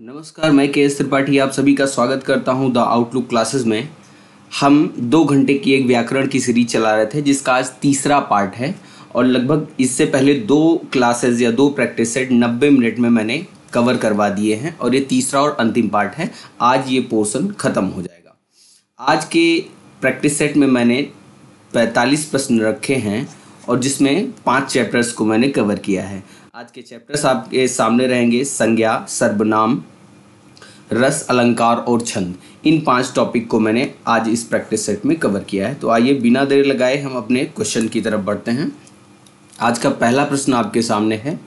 नमस्कार, मैं के.एस. त्रिपाठी आप सभी का स्वागत करता हूं द आउटलुक क्लासेस में। हम 2 घंटे की एक व्याकरण की सीरीज चला रहे थे जिसका आज तीसरा पार्ट है और लगभग इससे पहले 2 क्लासेस या 2 प्रैक्टिस सेट 90 मिनट में मैंने कवर करवा दिए हैं और ये तीसरा और अंतिम पार्ट है। आज ये पोर्शन ख़त्म हो जाएगा। आज के प्रैक्टिस सेट में मैंने 45 प्रश्न रखे हैं और जिसमें 5 चैप्टर्स को मैंने कवर किया है। आज के चैप्टर्स आपके सामने रहेंगे: संज्ञा, सर्वनाम, रस, अलंकार और छंद। इन 5 टॉपिक को मैंने आज इस प्रैक्टिस सेट में कवर किया है। तो आइए बिना देर लगाए हम अपने क्वेश्चन की तरफ बढ़ते हैं। आज का पहला प्रश्न आपके सामने है,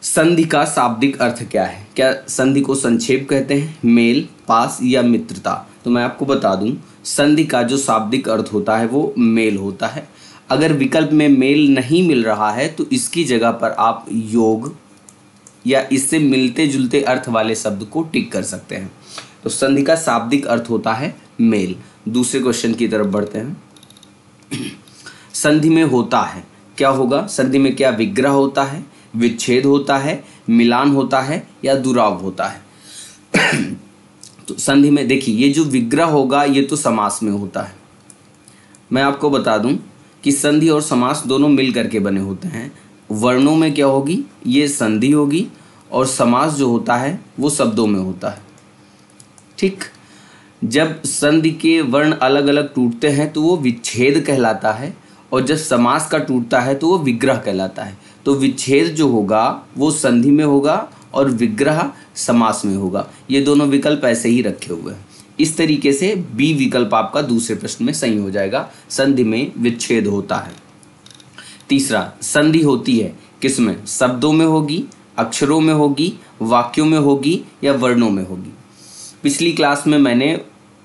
संधि का शाब्दिक अर्थ क्या है? क्या संधि को संक्षेप कहते हैं, मेल, पास या मित्रता? तो मैं आपको बता दूं, संधि का जो शाब्दिक अर्थ होता है वो मेल होता है। अगर विकल्प में मेल नहीं मिल रहा है तो इसकी जगह पर आप योग या इससे मिलते जुलते अर्थ वाले शब्द को टिक कर सकते हैं। तो संधि का शाब्दिक अर्थ होता है मेल। दूसरे क्वेश्चन की तरफ बढ़ते हैं। संधि में होता है क्या होगा? संधि में क्या विग्रह होता है, विच्छेद होता है, मिलान होता है या दुराव होता है? तो संधि में देखिए, ये जो विग्रह होगा ये तो समास में होता है। मैं आपको बता दूं कि संधि और समास दोनों मिल करके बने होते हैं। वर्णों में क्या होगी? ये संधि होगी और समास जो होता है वो शब्दों में होता है। ठीक, जब संधि के वर्ण अलग अलग टूटते हैं तो वो विच्छेद कहलाता है और जब समास का टूटता है तो वो विग्रह कहलाता है। तो विच्छेद जो होगा वो संधि में होगा और विग्रह समास में होगा। ये दोनों विकल्प ऐसे ही रखे हुए हैं। इस तरीके से बी विकल्प आपका दूसरे प्रश्न में सही हो जाएगा। संधि में विच्छेद होता है। तीसरा, संधि होती है किसमें? शब्दों में होगी, अक्षरों में होगी, वाक्यों में होगी या वर्णों में होगी? पिछली क्लास में मैंने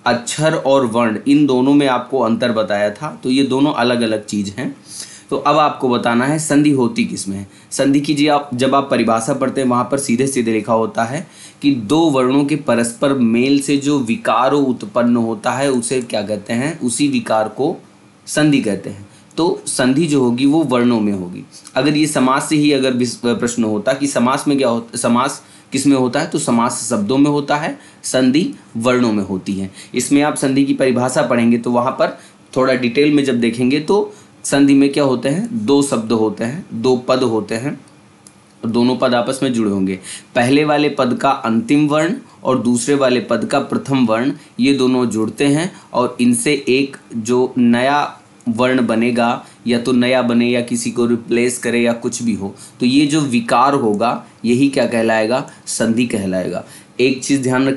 अक्षर और वर्ण इन दोनों में आपको अंतर बताया था, तो ये दोनों अलग अलग चीज़ हैं। तो अब आपको बताना है संधि होती किसमें है। संधि कीजिए, आप जब आप परिभाषा पढ़ते हैं वहाँ पर सीधे सीधे लिखा होता है कि 2 वर्णों के परस्पर मेल से जो विकार उत्पन्न होता है उसे क्या कहते हैं? उसी विकार को संधि कहते हैं। तो संधि जो होगी वो वर्णों में होगी। अगर ये समास से ही अगर प्रश्न होता कि समास में क्या होता, समास किस में होता है, तो समास शब्दों में होता है, संधि वर्णों में होती है। इसमें आप संधि की परिभाषा पढ़ेंगे तो वहाँ पर थोड़ा डिटेल में जब देखेंगे तो संधि में क्या होते हैं? 2 शब्द होते हैं, 2 पद होते हैं और दोनों पद आपस में जुड़े होंगे। पहले वाले पद का अंतिम वर्ण और दूसरे वाले पद का प्रथम वर्ण, ये दोनों जुड़ते हैं और इनसे एक जो नया वर्ण बनेगा या तो नया बने या किसी को रिप्लेस करे या कुछ भी हो, तो ये जो विकार होगा यही क्या कहलाएगा? संधि कहलाएगा। एक चीज़ ध्यान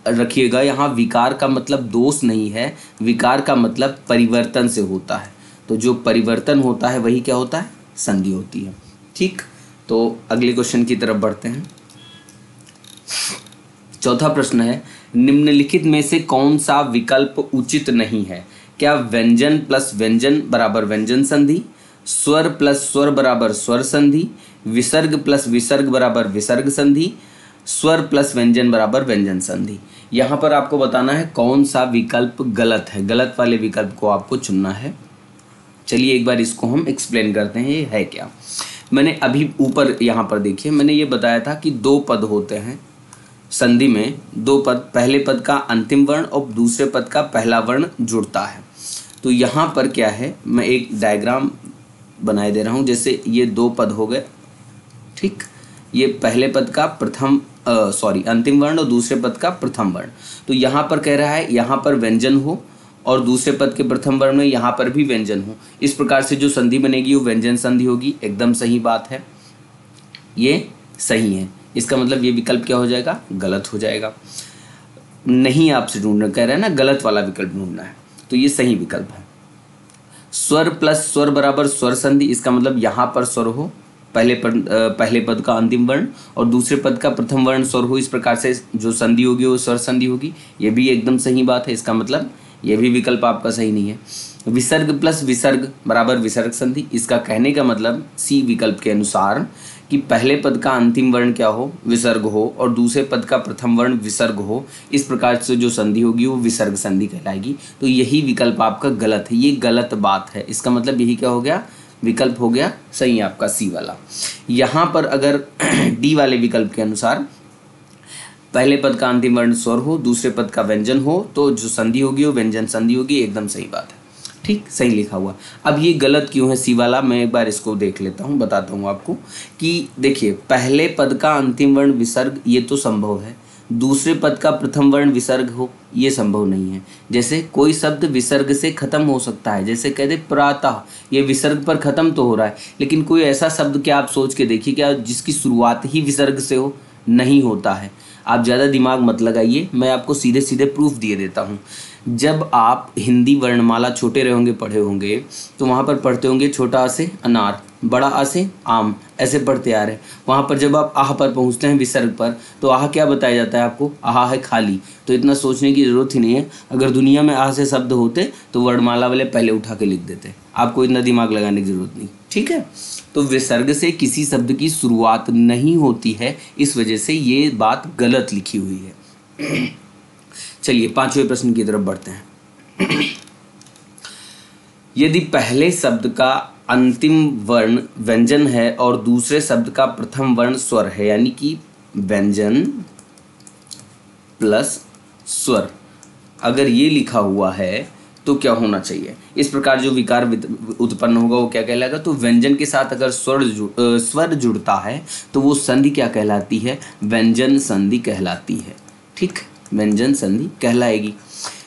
रखिएगा, यहाँ विकार का मतलब दोष नहीं है, विकार का मतलब परिवर्तन से होता है। तो जो परिवर्तन होता है वही क्या होता है? संधि होती है। ठीक, तो अगले क्वेश्चन की तरफ बढ़ते हैं। चौथा प्रश्न है, निम्नलिखित में से कौन सा विकल्प उचित नहीं है? क्या व्यंजन प्लस व्यंजन बराबर व्यंजन संधि, स्वर प्लस स्वर बराबर स्वर संधि, विसर्ग प्लस विसर्ग बराबर विसर्ग संधि, स्वर प्लस व्यंजन बराबर व्यंजन संधि? यहाँ पर आपको बताना है कौन सा विकल्प गलत है। गलत वाले विकल्प को आपको चुनना है। चलिए एक बार इसको हम एक्सप्लेन करते हैं, ये है क्या। मैंने अभी ऊपर यहाँ पर देखिए, मैंने ये बताया था कि 2 पद होते हैं संधि में। 2 पद, पहले पद का अंतिम वर्ण और दूसरे पद का पहला वर्ण जुड़ता है। तो यहाँ पर क्या है, मैं एक डायग्राम बनाए दे रहा हूँ। जैसे ये 2 पद हो गए, ठीक, ये पहले पद का अंतिम वर्ण और दूसरे पद का प्रथम वर्ण। तो यहाँ पर कह रहा है यहाँ पर व्यंजन हो और दूसरे पद के प्रथम वर्ण में यहाँ पर भी व्यंजन हो। इस प्रकार से जो संधि बनेगी वो व्यंजन संधि होगी। एकदम सही बात है, ये सही है। इसका मतलब ये विकल्प क्या हो जाएगा? गलत हो जाएगा। नहीं आपसे ढूंढना कह रहा है ना, गलत वाला विकल्प ढूंढना है, तो ये सही विकल्प है। स्वर प्लस स्वर बराबर स्वर संधि, इसका मतलब यहाँ पर स्वर हो, पहले पद का अंतिम वर्ण और दूसरे पद का प्रथम वर्ण स्वर हो। इस प्रकार से जो संधि होगी वो स्वर संधि होगी। ये भी एकदम सही बात है। इसका मतलब ये भी विकल्प आपका सही नहीं है। विसर्ग प्लस विसर्ग बराबर विसर्ग संधि, इसका कहने का मतलब सी विकल्प के अनुसार कि पहले पद का अंतिम वर्ण क्या हो? विसर्ग हो और दूसरे पद का प्रथम वर्ण विसर्ग हो। इस प्रकार से जो संधि होगी वो विसर्ग संधि कहलाएगी। तो यही विकल्प आपका गलत है, ये गलत बात है। इसका मतलब यही क्या हो गया? विकल्प हो गया सही आपका सी वाला। यहाँ पर अगर डी वाले विकल्प के अनुसार पहले पद का अंतिम वर्ण स्वर हो, दूसरे पद का व्यंजन हो, तो जो संधि होगी वो व्यंजन संधि होगी। एकदम सही बात है, ठीक, सही लिखा हुआ। अब ये गलत क्यों है सी वाला, मैं एक बार इसको देख लेता हूँ, बताता हूँ आपको कि देखिए पहले पद का अंतिम वर्ण विसर्ग ये तो संभव है, दूसरे पद का प्रथम वर्ण विसर्ग हो ये संभव नहीं है। जैसे कोई शब्द विसर्ग से खत्म हो सकता है, जैसे कहते प्रातः, ये विसर्ग पर खत्म तो हो रहा है, लेकिन कोई ऐसा शब्द क्या आप सोच के देखिए क्या जिसकी शुरुआत ही विसर्ग से हो, नहीं होता है। आप ज़्यादा दिमाग मत लगाइए, मैं आपको सीधे सीधे प्रूफ दिए देता हूँ। जब आप हिंदी वर्णमाला छोटे रहे होंगे पढ़े होंगे तो वहाँ पर पढ़ते होंगे छोटा आ से अनार, बड़ा आ से आम, ऐसे पढ़ते आ रहे। वहाँ पर जब आप आह पर पहुँचते हैं विसर्ग पर, तो आह क्या बताया जाता है आपको, आह है खाली। तो इतना सोचने की ज़रूरत ही नहीं है, अगर दुनिया में आह से शब्द होते तो वर्णमाला वाले पहले उठा के लिख देते, आपको इतना दिमाग लगाने की ज़रूरत नहीं, ठीक है। तो विसर्ग से किसी शब्द की शुरुआत नहीं होती है, इस वजह से ये बात गलत लिखी हुई है। चलिए पांचवें प्रश्न की तरफ बढ़ते हैं। यदि पहले शब्द का अंतिम वर्ण व्यंजन है और दूसरे शब्द का प्रथम वर्ण स्वर है, यानी कि व्यंजन प्लस स्वर, अगर ये लिखा हुआ है तो क्या होना चाहिए। इस प्रकार जो विकार उत्पन्न होगा वो क्या कहलाएगा, तो व्यंजन के साथ अगर स्वर जुड़ता है तो वो संधि क्या कहलाती है, व्यंजन संधि कहलाती है, ठीक, व्यंजन संधि कहलाएगी।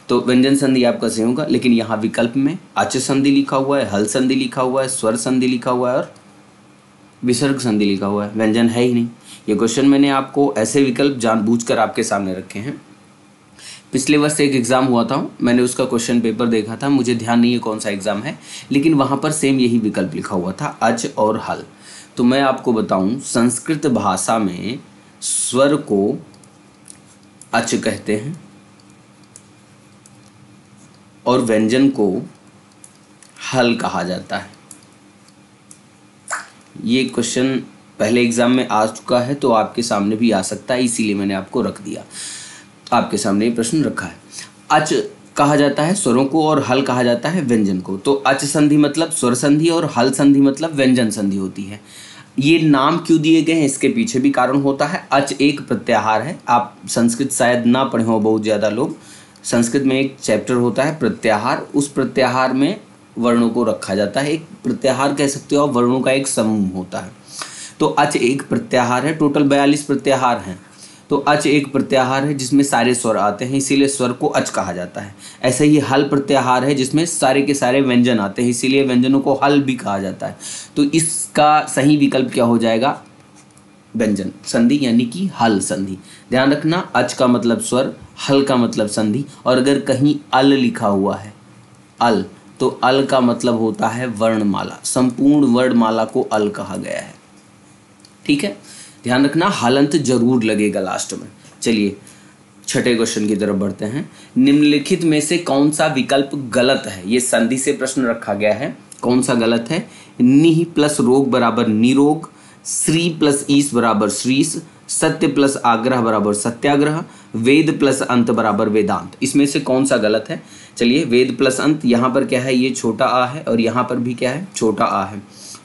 तो व्यंजन संधि आपका सही होगा, लेकिन यहाँ विकल्प में अच संधि लिखा हुआ है, हल संधि लिखा हुआ है, स्वर संधि लिखा हुआ है और विसर्ग संधि लिखा हुआ है, व्यंजन है ही नहीं। ये क्वेश्चन मैंने आपको ऐसे विकल्प जानबूझकर आपके सामने रखे हैं। पिछले वर्ष एक एग्ज़ाम हुआ था, मैंने उसका क्वेश्चन पेपर देखा था, मुझे ध्यान नहीं है कौन सा एग्ज़ाम है, लेकिन वहाँ पर सेम यही विकल्प लिखा हुआ था, अच और हल। तो मैं आपको बताऊँ, संस्कृत भाषा में स्वर को अच कहते हैं और व्यंजन को हल कहा जाता है। ये क्वेश्चन पहले एग्जाम में आ चुका है, तो आपके सामने भी आ सकता है, इसीलिए मैंने आपको रख दिया, आपके सामने ये प्रश्न रखा है। अच कहा जाता है स्वरों को और हल कहा जाता है व्यंजन को। तो अच संधि मतलब स्वर संधि और हल संधि मतलब व्यंजन संधि होती है। ये नाम क्यों दिए गए हैं, इसके पीछे भी कारण होता है। अच एक प्रत्याहार है, आप संस्कृत शायद ना पढ़े हो बहुत ज़्यादा लोग, संस्कृत में एक चैप्टर होता है प्रत्याहार, उस प्रत्याहार में वर्णों को रखा जाता है। एक प्रत्याहार कह सकते हो, वर्णों का एक समूह होता है। तो अच एक प्रत्याहार है, टोटल 42 प्रत्याहार हैं। तो अच एक प्रत्याहार है जिसमें सारे स्वर आते हैं, इसीलिए स्वर को अच कहा जाता है। ऐसे ही हल प्रत्याहार है जिसमें सारे के सारे व्यंजन आते हैं, इसीलिए व्यंजनों को हल भी कहा जाता है। तो इसका सही विकल्प क्या हो जाएगा, व्यंजन संधि यानी कि हल संधि। ध्यान रखना, अच का मतलब स्वर, हल का मतलब संधि, और अगर कहीं अल लिखा हुआ है, अल, तो अल का मतलब होता है वर्णमाला, संपूर्ण वर्णमाला को अल कहा गया है, ठीक है। ध्यान रखना, हलंत जरूर लगेगा लास्ट में। चलिए छठे क्वेश्चन की तरफ बढ़ते हैं। निम्नलिखित में से कौन सा विकल्प गलत है, ये संधि से प्रश्न रखा गया है, कौन सा गलत है। निह प्लस रोग बराबर निरोग, श्री प्लस ईस बराबर श्रीस, सत्य प्लस आग्रह बराबर सत्याग्रह, वेद प्लस अंत बराबर वेदांत। इसमें से कौन सा गलत है। चलिए, वेद प्लस अंत, यहाँ पर क्या है, ये छोटा आ है और यहाँ पर भी क्या है, छोटा आ है,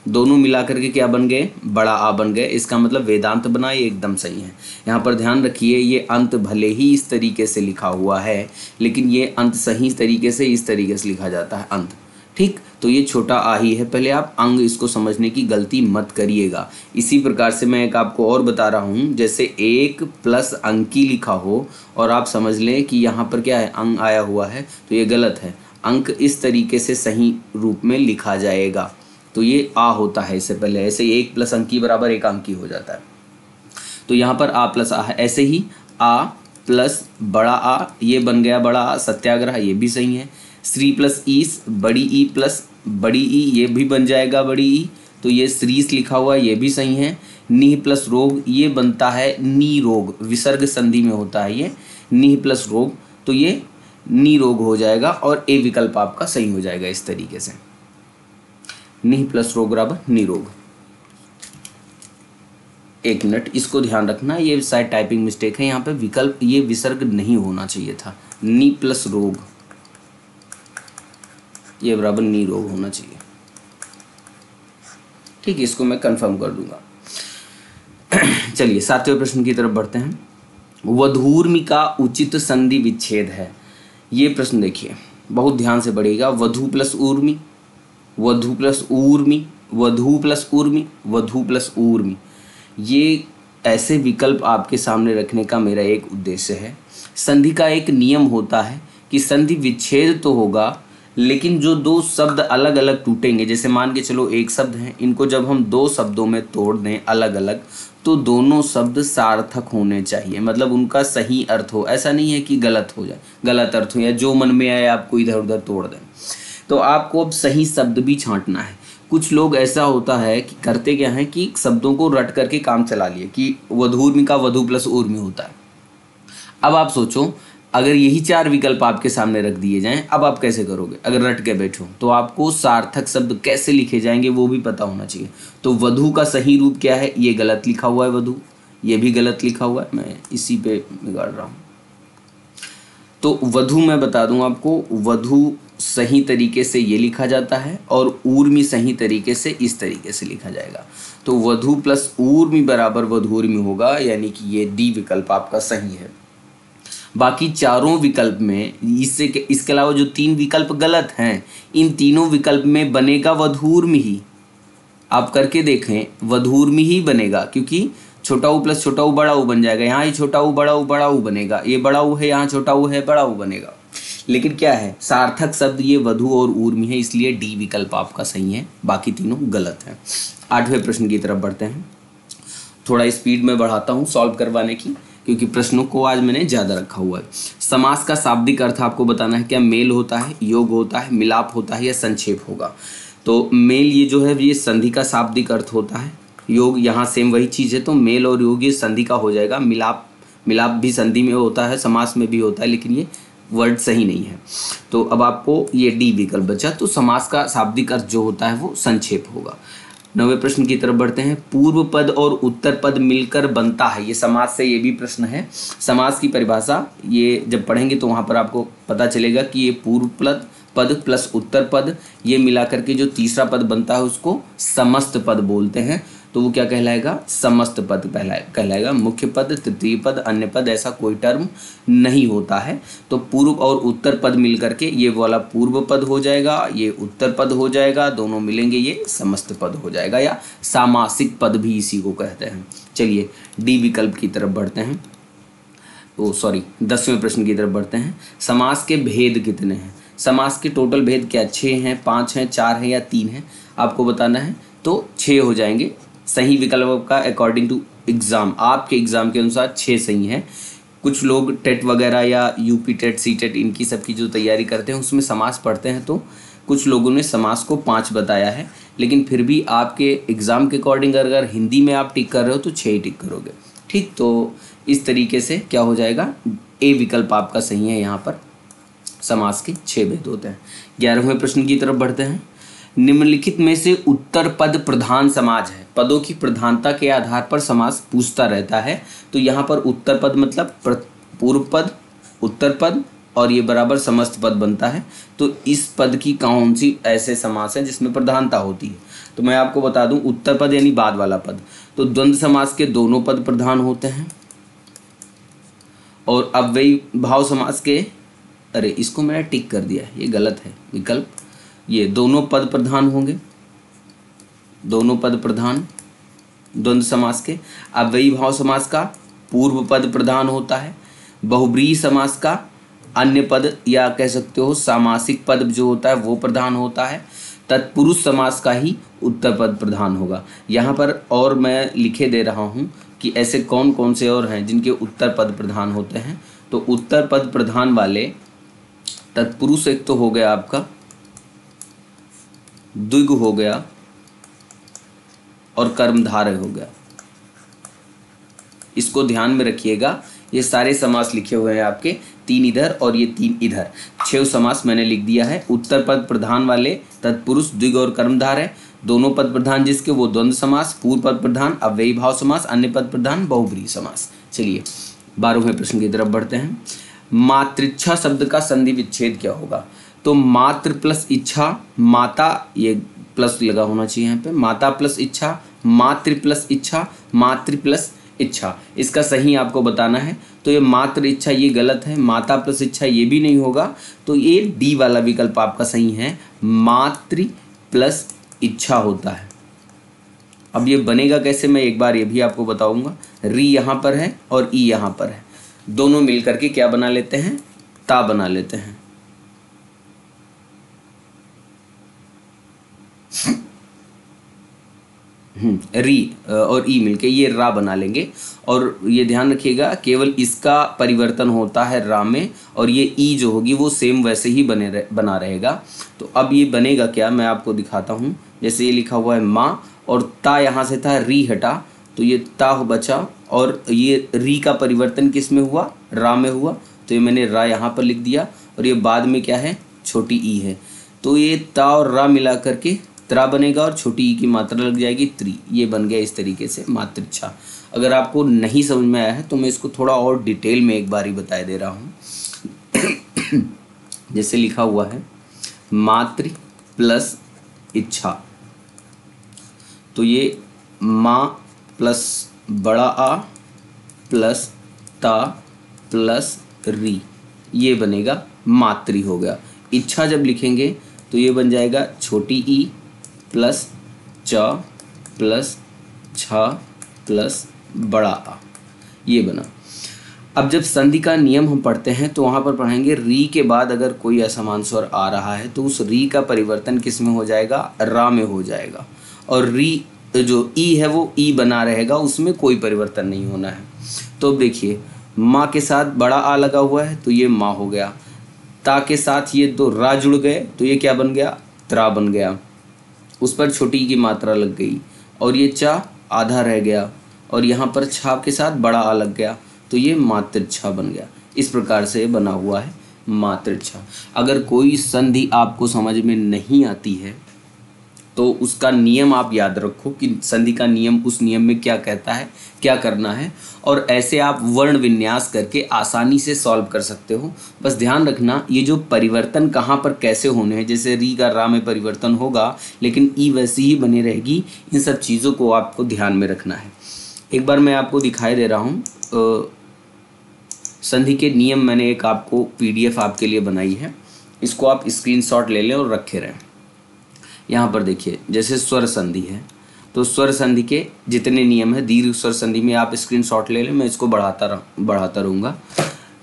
दोनों मिलाकर के क्या बन गए, बड़ा आ बन गए, इसका मतलब वेदांत बना, ये एकदम सही है। यहाँ पर ध्यान रखिए, ये अंत भले ही इस तरीके से लिखा हुआ है, लेकिन ये अंत सही तरीके से इस तरीके से लिखा जाता है अंत, ठीक। तो ये छोटा आ ही है, पहले आप अंग इसको समझने की गलती मत करिएगा। इसी प्रकार से मैं एक आपको और बता रहा हूँ, जैसे एक प्लस अंकी लिखा हो और आप समझ लें कि यहाँ पर क्या है, अंग आया हुआ है, तो ये गलत है। अंक इस तरीके से सही रूप में लिखा जाएगा, तो ये आ होता है इससे पहले, ऐसे एक प्लस अंकी बराबर एक अंकी हो जाता है, तो यहाँ पर आ प्लस आ है। ऐसे ही आ प्लस बड़ा आ, ये बन गया बड़ा आ, सत्याग्रह, ये भी सही है। श्री प्लस ईस, बड़ी ई प्लस बड़ी ई, ये भी बन जाएगा बड़ी ई, तो ये श्रीस लिखा हुआ है, ये भी सही है। निह प्लस रोग, ये बनता है नी रोग, विसर्ग संधि में होता है ये, निह प्लस रोग, तो ये नी रोग हो जाएगा और ए विकल्प आपका सही हो जाएगा इस तरीके से, निह प्लस रोग बराबर निरोग। एक मिनट, इसको ध्यान रखना, ये शायद टाइपिंग मिस्टेक है, यहाँ पे विकल्प ये विसर्ग नहीं होना चाहिए था, नी प्लस रोग, ये बराबर नी रोग होना चाहिए, ठीक है, इसको मैं कंफर्म कर दूंगा। चलिए सातवें प्रश्न की तरफ बढ़ते हैं। वधूर्मि का उचित संधि विच्छेद है। ये प्रश्न देखिए, बहुत ध्यान से पढ़िएगा। वधू प्लस ऊर्मि, वधू प्लस ऊर्मि, वधू प्लस ऊर्मि, वधू प्लस ऊर्मि, ये ऐसे विकल्प आपके सामने रखने का मेरा एक उद्देश्य है। संधि का एक नियम होता है कि संधि विच्छेद तो होगा, लेकिन जो दो शब्द अलग अलग टूटेंगे, जैसे मान के चलो एक शब्द है, इनको जब हम दो शब्दों में तोड़ दें अलग अलग, तो दोनों शब्द सार्थक होने चाहिए, मतलब उनका सही अर्थ हो। ऐसा नहीं है कि गलत हो जाए, गलत अर्थ हो या जो मन में आए आपको इधर उधर तोड़ दें। तो आपको अब सही शब्द भी छांटना है। कुछ लोग ऐसा होता है कि करते क्या है कि शब्दों को रट करके काम चला लिए कि वधूर्मि का वधू प्लस ऊर्मि होता है। अब आप सोचो, अगर यही चार विकल्प आपके सामने रख दिए जाएं, अब आप कैसे करोगे? अगर रट के बैठो तो आपको सार्थक शब्द कैसे लिखे जाएंगे वो भी पता होना चाहिए। तो वधू का सही रूप क्या है? ये गलत लिखा हुआ है वधू, ये भी गलत लिखा हुआ है, मैं इसी पे बिगाड़ रहा हूँ। तो वधू मैं बता दूं आपको, वधू सही तरीके से ये लिखा जाता है और ऊर्मि सही तरीके से इस तरीके से लिखा जाएगा। तो वधू प्लस ऊर्मि बराबर वधूर्मि होगा, यानी कि ये डी विकल्प आपका सही है। बाकी चारों विकल्प में इसके अलावा जो तीन विकल्प गलत हैं, इन तीनों विकल्प में बनेगा वधूर्मि ही। आप करके देखें, वधूर्मि ही बनेगा, क्योंकि छोटा ऊ प्लस छोटा ऊ बड़ा ऊ बन जाएगा। यहाँ ही छोटा ऊ बड़ा ऊ बनेगा, ये बड़ा ऊ है, यहाँ छोटा ऊ है, बड़ा ऊ बनेगा। लेकिन क्या है, सार्थक शब्द ये वधू और ऊर्मि है, इसलिए डी विकल्प आपका सही है, बाकी तीनों गलत हैं। 8वें प्रश्न की तरफ बढ़ते हैं। थोड़ा स्पीड में बढ़ाता हूँ सॉल्व करवाने की, क्योंकि प्रश्नों को आज मैंने ज़्यादा रखा हुआ है। समास का शाब्दिक अर्थ आपको बताना है। क्या मेल होता है, योग होता है, मिलाप होता है या संक्षेप होगा? तो मेल ये जो है ये संधि का शाब्दिक अर्थ होता है। योग यहाँ सेम वही चीज़ है, तो मेल और योग ये संधि का हो जाएगा। मिलाप भी संधि में होता है, समास में भी होता है, लेकिन ये वर्ड सही नहीं है। तो अब आपको ये डी विकल्प बचा। तो समास का शाब्दिक अर्थ जो होता है वो संक्षेप होगा। 9वें प्रश्न की तरफ बढ़ते हैं। पूर्व पद और उत्तर पद मिलकर बनता है, ये समास से ये भी प्रश्न है। समास की परिभाषा ये जब पढ़ेंगे तो वहाँ पर आपको पता चलेगा कि ये पूर्व पद प्लस उत्तर पद ये मिला करके जो तीसरा पद बनता है उसको समस्त पद बोलते हैं। तो वो क्या कहलाएगा? समस्त पद कहलाएगा। मुख्य पद, तृतीय पद, अन्य पद ऐसा कोई टर्म नहीं होता है। तो पूर्व और उत्तर पद मिल करके ये वाला पूर्व पद हो जाएगा, ये उत्तर पद हो जाएगा, दोनों मिलेंगे ये समस्त पद हो जाएगा, या सामासिक पद भी इसी को कहते हैं। चलिए डी विकल्प की तरफ बढ़ते हैं। 10वें प्रश्न की तरफ बढ़ते हैं। समास के भेद कितने हैं? समास के टोटल भेद क्या 6 हैं, 5 हैं, 4 हैं या 3 हैं? आपको बताना है। तो 6 हो जाएंगे। सही विकल्प का अकॉर्डिंग टू एग्ज़ाम, आपके एग्ज़ाम के अनुसार 6 सही हैं। कुछ लोग टेट वगैरह या यूपी टेट, सी टेट, इनकी सबकी जो तैयारी करते हैं उसमें समास पढ़ते हैं, तो कुछ लोगों ने समास को 5 बताया है। लेकिन फिर भी आपके एग्ज़ाम के अकॉर्डिंग अगर हिंदी में आप टिक कर रहे हो तो 6 ही टिक करोगे। ठीक, तो इस तरीके से क्या हो जाएगा? ए विकल्प आपका सही है। यहाँ पर समास के 6 भेद होते हैं। 11वें प्रश्न की तरफ बढ़ते हैं। निम्नलिखित में से उत्तर पद प्रधान समाज है। पदों की प्रधानता के आधार पर समास पूछता रहता है। तो यहाँ पर उत्तर पद मतलब पूर्व पद, उत्तर पद और ये बराबर समस्त पद बनता है। तो इस पद की कौन सी ऐसे समास है जिसमें प्रधानता होती है? तो मैं आपको बता दूं, उत्तर पद यानी बाद वाला पद। तो द्वंद्व समास के दोनों पद प्रधान होते हैं, और अव्ययी भाव समास के, अरे इसको मैंने टिक कर दिया है, ये गलत है विकल्प। ये दोनों पद प्रधान होंगे, दोनों पद प्रधान द्वंद्व समास के। अव्ययी भाव समास का पूर्व पद प्रधान होता है। बहुब्रीहि समास का अन्य पद या कह सकते हो सामासिक पद जो होता है वो प्रधान होता है। तत्पुरुष समास का ही उत्तर पद प्रधान होगा। यहाँ पर और मैं लिखे दे रहा हूँ कि ऐसे कौन कौन से और हैं जिनके उत्तर पद प्रधान होते हैं। तो उत्तर पद प्रधान वाले तत्पुरुष एक तो हो गया आपका, द्विग हो गया और कर्मधारय हो गया। इसको ध्यान में रखिएगा। ये सारे समास लिखे हुए हैं आपके, 3 इधर और ये 3 इधर, 6 समास मैंने लिख दिया है। उत्तर पद प्रधान वाले तत्पुरुष, द्विग और कर्मधारय, दोनों पद प्रधान जिसके वो द्वंद्व समास, पूर्व पद प्रधान अव्ययी भाव समास, अन्य पद प्रधान बहुब्रीहि समास। चलिए 12वें प्रश्न की तरफ बढ़ते हैं। मातृच्छा शब्द का संधि विच्छेद क्या होगा? तो मातृ प्लस इच्छा, माता, ये प्लस लगा होना चाहिए यहाँ पे, माता प्लस इच्छा, मातृ प्लस इच्छा, मातृ प्लस इच्छा, इसका सही आपको बताना है। तो ये मात्र इच्छा ये गलत है, माता प्लस इच्छा ये भी नहीं होगा, तो ये डी वाला विकल्प आपका सही है, मातृ प्लस इच्छा होता है। अब ये बनेगा कैसे, मैं एक बार ये भी आपको बताऊंगा। री यहाँ पर है और ई यहाँ पर है, दोनों मिल करके क्या बना लेते हैं, ता बना लेते हैं। री और ई मिलके ये रा बना लेंगे। और ये ध्यान रखिएगा केवल इसका परिवर्तन होता है रा में, और ये ई जो होगी वो सेम वैसे ही बना रहेगा। तो अब ये बनेगा क्या, मैं आपको दिखाता हूँ। जैसे ये लिखा हुआ है माँ, और ता यहाँ से था, री हटा तो ये ता बचा, और ये री का परिवर्तन किस में हुआ, रा में हुआ, तो ये मैंने रा यहाँ पर लिख दिया। और ये बाद में क्या है, छोटी ई है, तो ये ता और रा मिला करके त्रा बनेगा, और छोटी ई की मात्रा लग जाएगी त्रि। ये बन गया इस तरीके से मातृच्छा। अगर आपको नहीं समझ में आया है तो मैं इसको थोड़ा और डिटेल में एक बार ही बता दे रहा हूँ। जैसे लिखा हुआ है मातृ प्लस इच्छा, तो ये माँ प्लस बड़ा आ प्लस ता प्लस री, ये बनेगा मातृ हो गया। इच्छा जब लिखेंगे तो ये बन जाएगा छोटी ई प्लस च प्लस छ प्लस बड़ा आ, ये बना। अब जब संधि का नियम हम पढ़ते हैं तो वहाँ पर पढ़ेंगे री के बाद अगर कोई असमान स्वर आ रहा है तो उस री का परिवर्तन किस में हो जाएगा, रा में हो जाएगा, और री जो ई है वो ई बना रहेगा, उसमें कोई परिवर्तन नहीं होना है। तो देखिए माँ के साथ बड़ा आ लगा हुआ है तो ये माँ हो गया, ता के साथ ये दो रा जुड़ गए तो ये क्या बन गया, त्रा बन गया, उस पर छोटी की मात्रा लग गई, और ये चा आधा रह गया, और यहाँ पर छा के साथ बड़ा आ लग गया तो ये मातृच्छा बन गया। इस प्रकार से बना हुआ है मातृच्छा। अगर कोई संधि आपको समझ में नहीं आती है तो उसका नियम आप याद रखो कि संधि का नियम उस नियम में क्या कहता है, क्या करना है, और ऐसे आप वर्ण विन्यास करके आसानी से सॉल्व कर सकते हो। बस ध्यान रखना ये जो परिवर्तन कहाँ पर कैसे होने हैं, जैसे री का रा में परिवर्तन होगा लेकिन ई वैसी ही बनी रहेगी, इन सब चीज़ों को आपको ध्यान में रखना है। एक बार मैं आपको दिखाई दे रहा हूँ, संधि के नियम मैंने एक आपको PDF आपके लिए बनाई है, इसको आप स्क्रीनशॉट ले लें और रखे रहें। यहाँ पर देखिए जैसे स्वर संधि है तो स्वर संधि के जितने नियम है, दीर्घ स्वर संधि में आप स्क्रीनशॉट ले लें, मैं इसको बढ़ाता रहूँगा।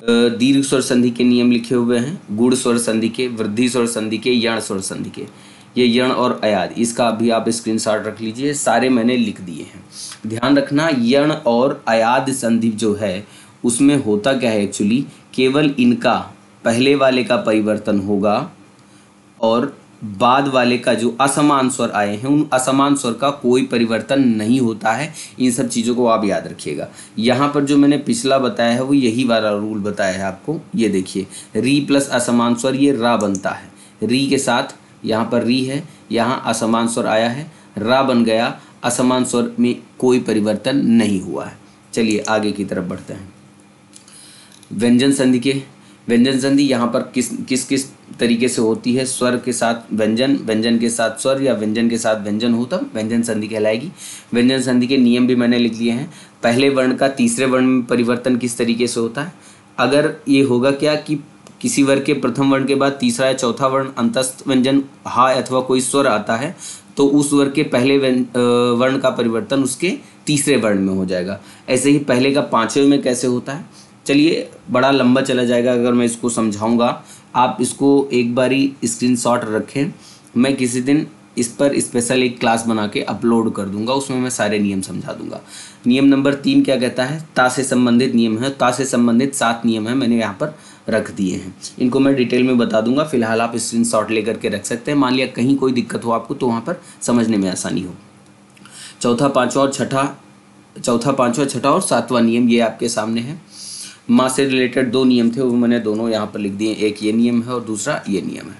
दीर्घ स्वर संधि के नियम लिखे हुए हैं, गुण स्वर संधि के, वृद्धि स्वर संधि के, यण स्वर संधि के। ये यण और अयाद, इसका भी आप स्क्रीनशॉट रख लीजिए, सारे मैंने लिख दिए हैं। ध्यान रखना यण और अयाद संधि जो है उसमें होता क्या है, एक्चुअली केवल इनका पहले वाले का परिवर्तन होगा, और बाद वाले का जो असमान स्वर आए हैं उन असमान स्वर का कोई परिवर्तन नहीं होता है। इन सब चीज़ों को आप याद रखिएगा। यहाँ पर जो मैंने पिछला बताया है वो यही वाला रूल बताया है आपको। ये देखिए री प्लस असमान स्वर ये रा बनता है, री के साथ यहाँ पर री है, यहाँ असमान स्वर आया है, रा बन गया, असमान स्वर में कोई परिवर्तन नहीं हुआ है। चलिए आगे की तरफ बढ़ते हैं। व्यंजन संधि के, व्यंजन संधि यहाँ पर किस तरीके से होती है, स्वर के साथ व्यंजन, व्यंजन के साथ स्वर, या व्यंजन के साथ व्यंजन हो तब व्यंजन संधि कहलाएगी। व्यंजन संधि के नियम भी मैंने लिख लिए हैं। पहले वर्ण का तीसरे वर्ण में परिवर्तन किस तरीके से होता है, अगर ये होगा क्या कि किसी वर्ग के प्रथम वर्ण के बाद तीसरा या चौथा वर्ण अंतस्थ व्यंजन हा अथवा कोई स्वर आता है तो उस वर्ग के पहले वर्ण का परिवर्तन उसके तीसरे वर्ण में हो जाएगा। ऐसे ही पहले का पांचवें में कैसे होता है, चलिए बड़ा लंबा चला जाएगा अगर मैं इसको समझाऊंगा, आप इसको एक बारी स्क्रीनशॉट रखें, मैं किसी दिन इस पर स्पेशल एक क्लास बना के अपलोड कर दूंगा, उसमें मैं सारे नियम समझा दूंगा। नियम नंबर 3 क्या कहता है, ता से संबंधित नियम है, ता से संबंधित 7 नियम है, मैंने यहाँ पर रख दिए हैं, इनको मैं डिटेल में बता दूंगा, फिलहाल आप स्क्रीनशॉट लेकर के रख सकते हैं। मान लिया कहीं कोई दिक्कत हो आपको तो वहाँ पर समझने में आसानी हो। चौथा पाँचवा छठा और सातवां नियम ये आपके सामने है। माँ से रिलेटेड 2 नियम थे वो मैंने दोनों यहाँ पर लिख दिए, एक ये नियम है और दूसरा ये नियम है।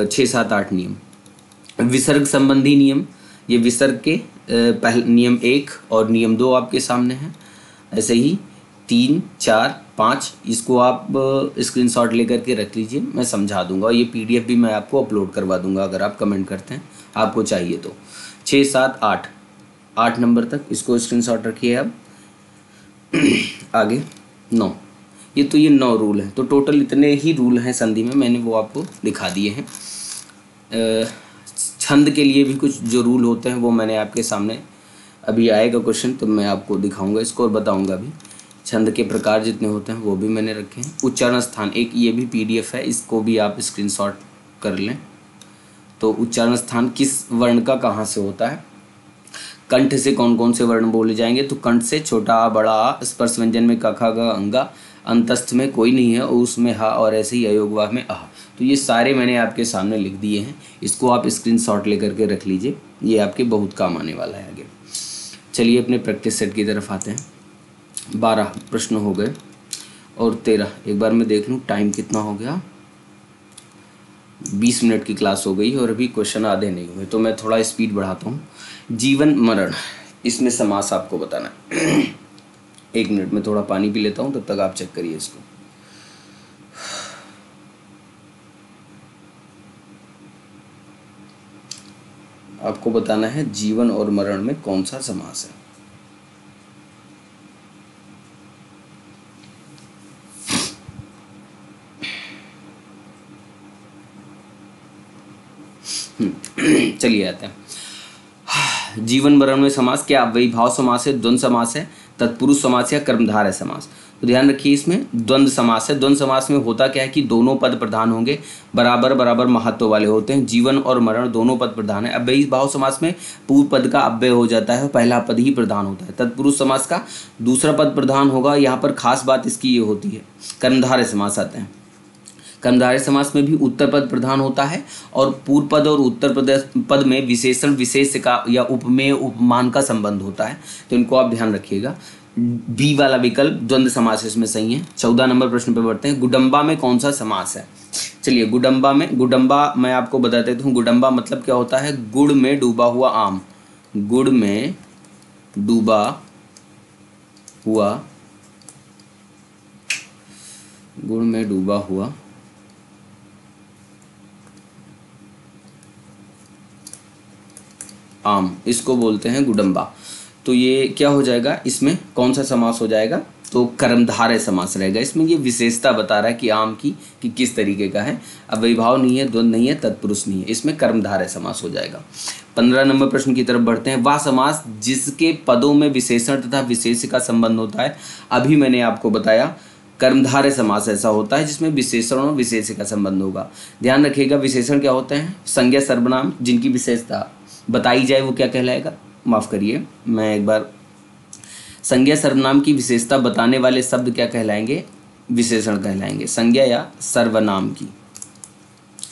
6 7 8 नियम। विसर्ग संबंधी नियम, ये विसर्ग के पहले नियम 1 और नियम 2 आपके सामने हैं। ऐसे ही 3 4 5 इसको आप स्क्रीनशॉट लेकर के रख लीजिए, मैं समझा दूंगा, और ये PDF भी मैं आपको अपलोड करवा दूंगा अगर आप कमेंट करते हैं आपको चाहिए तो। 6 7 8 8 नंबर तक, इसको स्क्रीनशॉट रखिए आप। आगे 9, ये 9 रूल हैं। तो टोटल इतने ही रूल हैं संधि में, मैंने वो आपको दिखा दिए हैं। छंद के लिए भी कुछ जो रूल होते हैं वो मैंने आपके सामने, अभी आएगा क्वेश्चन तो मैं आपको दिखाऊंगा इसको और बताऊंगा भी। छंद के प्रकार जितने होते हैं वो भी मैंने रखे हैं। उच्चारण स्थान, एक ये भी PDF है, इसको भी आप स्क्रीनशॉट कर लें। तो उच्चारण स्थान किस वर्ण का कहाँ से होता है, कंठ से कौन कौन से वर्ण बोले जाएंगे, तो कंठ से छोटा आ, बड़ा आ, स्पर्श व्यंजन में क ख ग अंगा, अंतस्थ में कोई नहीं है, उसमें हा, और ऐसे ही अयोगवाह में आह। तो ये सारे मैंने आपके सामने लिख दिए हैं, इसको आप स्क्रीनशॉट लेकर के रख लीजिए, ये आपके बहुत काम आने वाला है आगे। चलिए अपने प्रैक्टिस सेट की तरफ आते हैं। 12 प्रश्न हो गए और 13, एक बार मैं देख लूँ टाइम कितना हो गया। 20 मिनट की क्लास हो गई और अभी क्वेश्चन आधे नहीं हुए, तो मैं थोड़ा स्पीड बढ़ाता हूँ। जीवन मरण, इसमें समास आपको बताना है। 1 मिनट में थोड़ा पानी पी लेता हूँ, तब तक आप चेक करिए इसको। आपको बताना है जीवन और मरण में कौन सा समास है। चलिए आते हैं। जीवन मरण में समास क्या अव्ययीभाव समास है, द्वंद्व समास है, तत्पुरुष समास या कर्मधारय समास। तो ध्यान रखिए इसमें द्वंद्व समास है। द्वंद्व समास में होता क्या है कि दोनों पद प्रधान होंगे, बराबर बराबर महत्व वाले होते हैं। जीवन और मरण दोनों पद प्रधान है। अव्ययीभाव समास में पूर्व पद का अव्यय हो जाता है, पहला पद ही प्रधान होता है। तत्पुरुष समास का दूसरा पद प्रधान होगा। यहाँ पर खास बात इसकी ये होती है। कर्मधारय समास आते हैं। कर्मधारय समास में भी उत्तर पद प्रधान होता है और पूर्व पद और उत्तर पद में विशेषण विशेष का या उपमेय उपमान का संबंध होता है, तो इनको आप ध्यान रखिएगा। बी वाला विकल्प द्वंद्व समास इसमें सही है। 14 नंबर प्रश्न पे बढ़ते हैं। गुडम्बा में कौन सा समास है। चलिए गुडम्बा मैं आपको बता देता हूँ। गुडम्बा मतलब क्या होता है, गुड़ में डूबा हुआ आम, गुड़ में डूबा हुआ, गुड़ में डूबा हुआ आम, इसको बोलते हैं गुडम्बा। तो ये क्या हो जाएगा, इसमें कौन सा समास हो जाएगा, तो कर्मधारय समास रहेगा। इसमें ये विशेषता बता रहा है कि आम की कि किस तरीके का है, अव्ययीभाव नहीं है, द्वंद्व नहीं है, तत्पुरुष नहीं है, इसमें कर्मधारय समास हो जाएगा। 15 नंबर प्रश्न की तरफ बढ़ते हैं। वह समास जिसके पदों में विशेषण तथा विशेष का संबंध होता है, अभी मैंने आपको बताया कर्मधारय समास ऐसा होता है जिसमें विशेषण और विशेष का संबंध होगा। ध्यान रखिएगा विशेषण क्या होते हैं, संज्ञा सर्वनाम जिनकी विशेषता बताई जाए वो क्या कहलाएगा, माफ़ करिए मैं एक बार, संज्ञा सर्वनाम की विशेषता बताने वाले शब्द क्या कहलाएंगे, विशेषण कहलाएंगे। संज्ञा या सर्वनाम की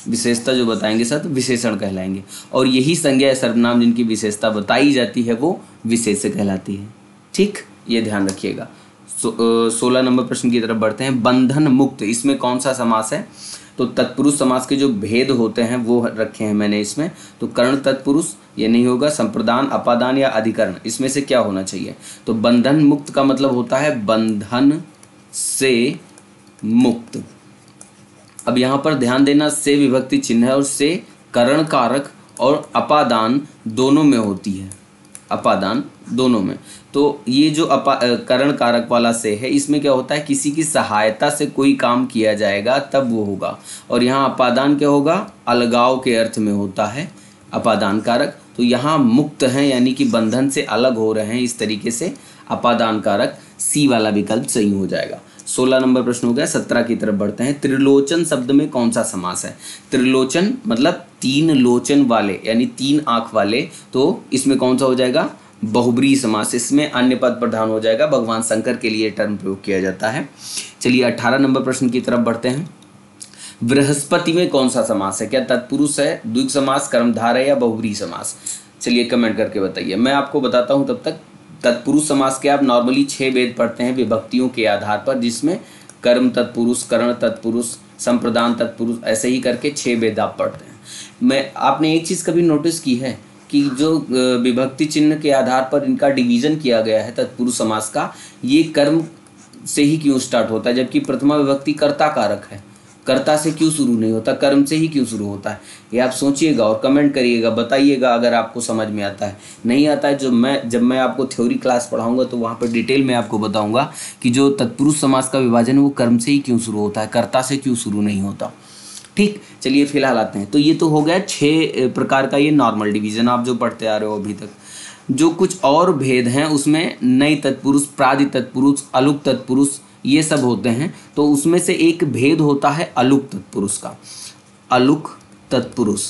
विशेषता जो बताएंगे शब्द विशेषण कहलाएंगे, और यही संज्ञा या सर्वनाम जिनकी विशेषता बताई जाती है वो विशेष्य कहलाती है। ठीक, ये ध्यान रखिएगा। 16 नंबर प्रश्न की तरफ बढ़ते हैं। बंधन मुक्त, इसमें कौन सा समास है, तो तत्पुरुष समास के जो भेद होते हैं वो रखे हैं मैंने इसमें। तो कर्ण तत्पुरुष ये नहीं होगा, संप्रदान, अपादान या अधिकरण, इसमें से क्या होना चाहिए। तो बंधन मुक्त का मतलब होता है बंधन से मुक्त। अब यहाँ पर ध्यान देना, से विभक्ति चिन्ह है और से करण कारक और अपादान दोनों में होती है, अपादान दोनों में। तो ये जो करण कारक वाला से है, इसमें क्या होता है, किसी की सहायता से कोई काम किया जाएगा तब वो होगा। और यहाँ अपादान क्या होगा, अलगाव के अर्थ में होता है अपादान कारक। तो यहाँ मुक्त हैं यानी कि बंधन से अलग हो रहे हैं, इस तरीके से अपादान कारक सी वाला विकल्प सही हो जाएगा। 16 नंबर प्रश्न हो गया। 17 की तरफ बढ़ते हैं। त्रिलोचन शब्द में कौन सा समास है। त्रिलोचन मतलब 3 लोचन वाले यानी 3 आँख वाले, तो इसमें कौन सा हो जाएगा, बहुब्रीहि समास। इसमें अन्य पद प्रधान हो जाएगा, भगवान शंकर के लिए टर्म प्रयोग किया जाता है। चलिए 18 नंबर प्रश्न की तरफ बढ़ते हैं। बृहस्पति में कौन सा समास है, क्या तत्पुरुष है, द्विग समास, कर्मधारय या बहुब्रीहि समास। चलिए कमेंट करके बताइए, मैं आपको बताता हूँ तब तक। तत्पुरुष समास के आप नॉर्मली 6 वेद पढ़ते हैं विभक्तियों के आधार पर, जिसमें कर्म तत्पुरुष, कर्ण तत्पुरुष, संप्रदान तत्पुरुष, ऐसे ही करके 6 वेद आप पढ़ते हैं। आपने एक चीज़ कभी नोटिस की है कि जो विभक्ति चिन्ह के आधार पर इनका डिवीज़न किया गया है तत्पुरुष समास का, ये कर्म से ही क्यों स्टार्ट होता है, जबकि प्रथमा विभक्ति कर्ता कारक है। कर्ता से क्यों शुरू नहीं होता, कर्म से ही क्यों शुरू होता है? ये आप सोचिएगा और कमेंट करिएगा, बताइएगा अगर आपको समझ में आता है। नहीं आता है जब मैं आपको थ्योरी क्लास पढ़ाऊंगा तो वहाँ पर डिटेल में आपको बताऊंगा कि जो तत्पुरुष समास का विभाजन है वो कर्म से ही क्यों शुरू होता है, कर्ता से क्यों शुरू नहीं होता। ठीक, चलिए फिलहाल आते हैं। तो ये तो हो गया 6 प्रकार का ये नॉर्मल डिवीजन आप जो पढ़ते आ रहे हो अभी तक। जो कुछ और भेद हैं उसमें नई तत्पुरुष, प्रादि तत्पुरुष, अलुक तत्पुरुष ये सब होते हैं। तो उसमें से एक भेद होता है अलुक तत्पुरुष का। अलुक तत्पुरुष,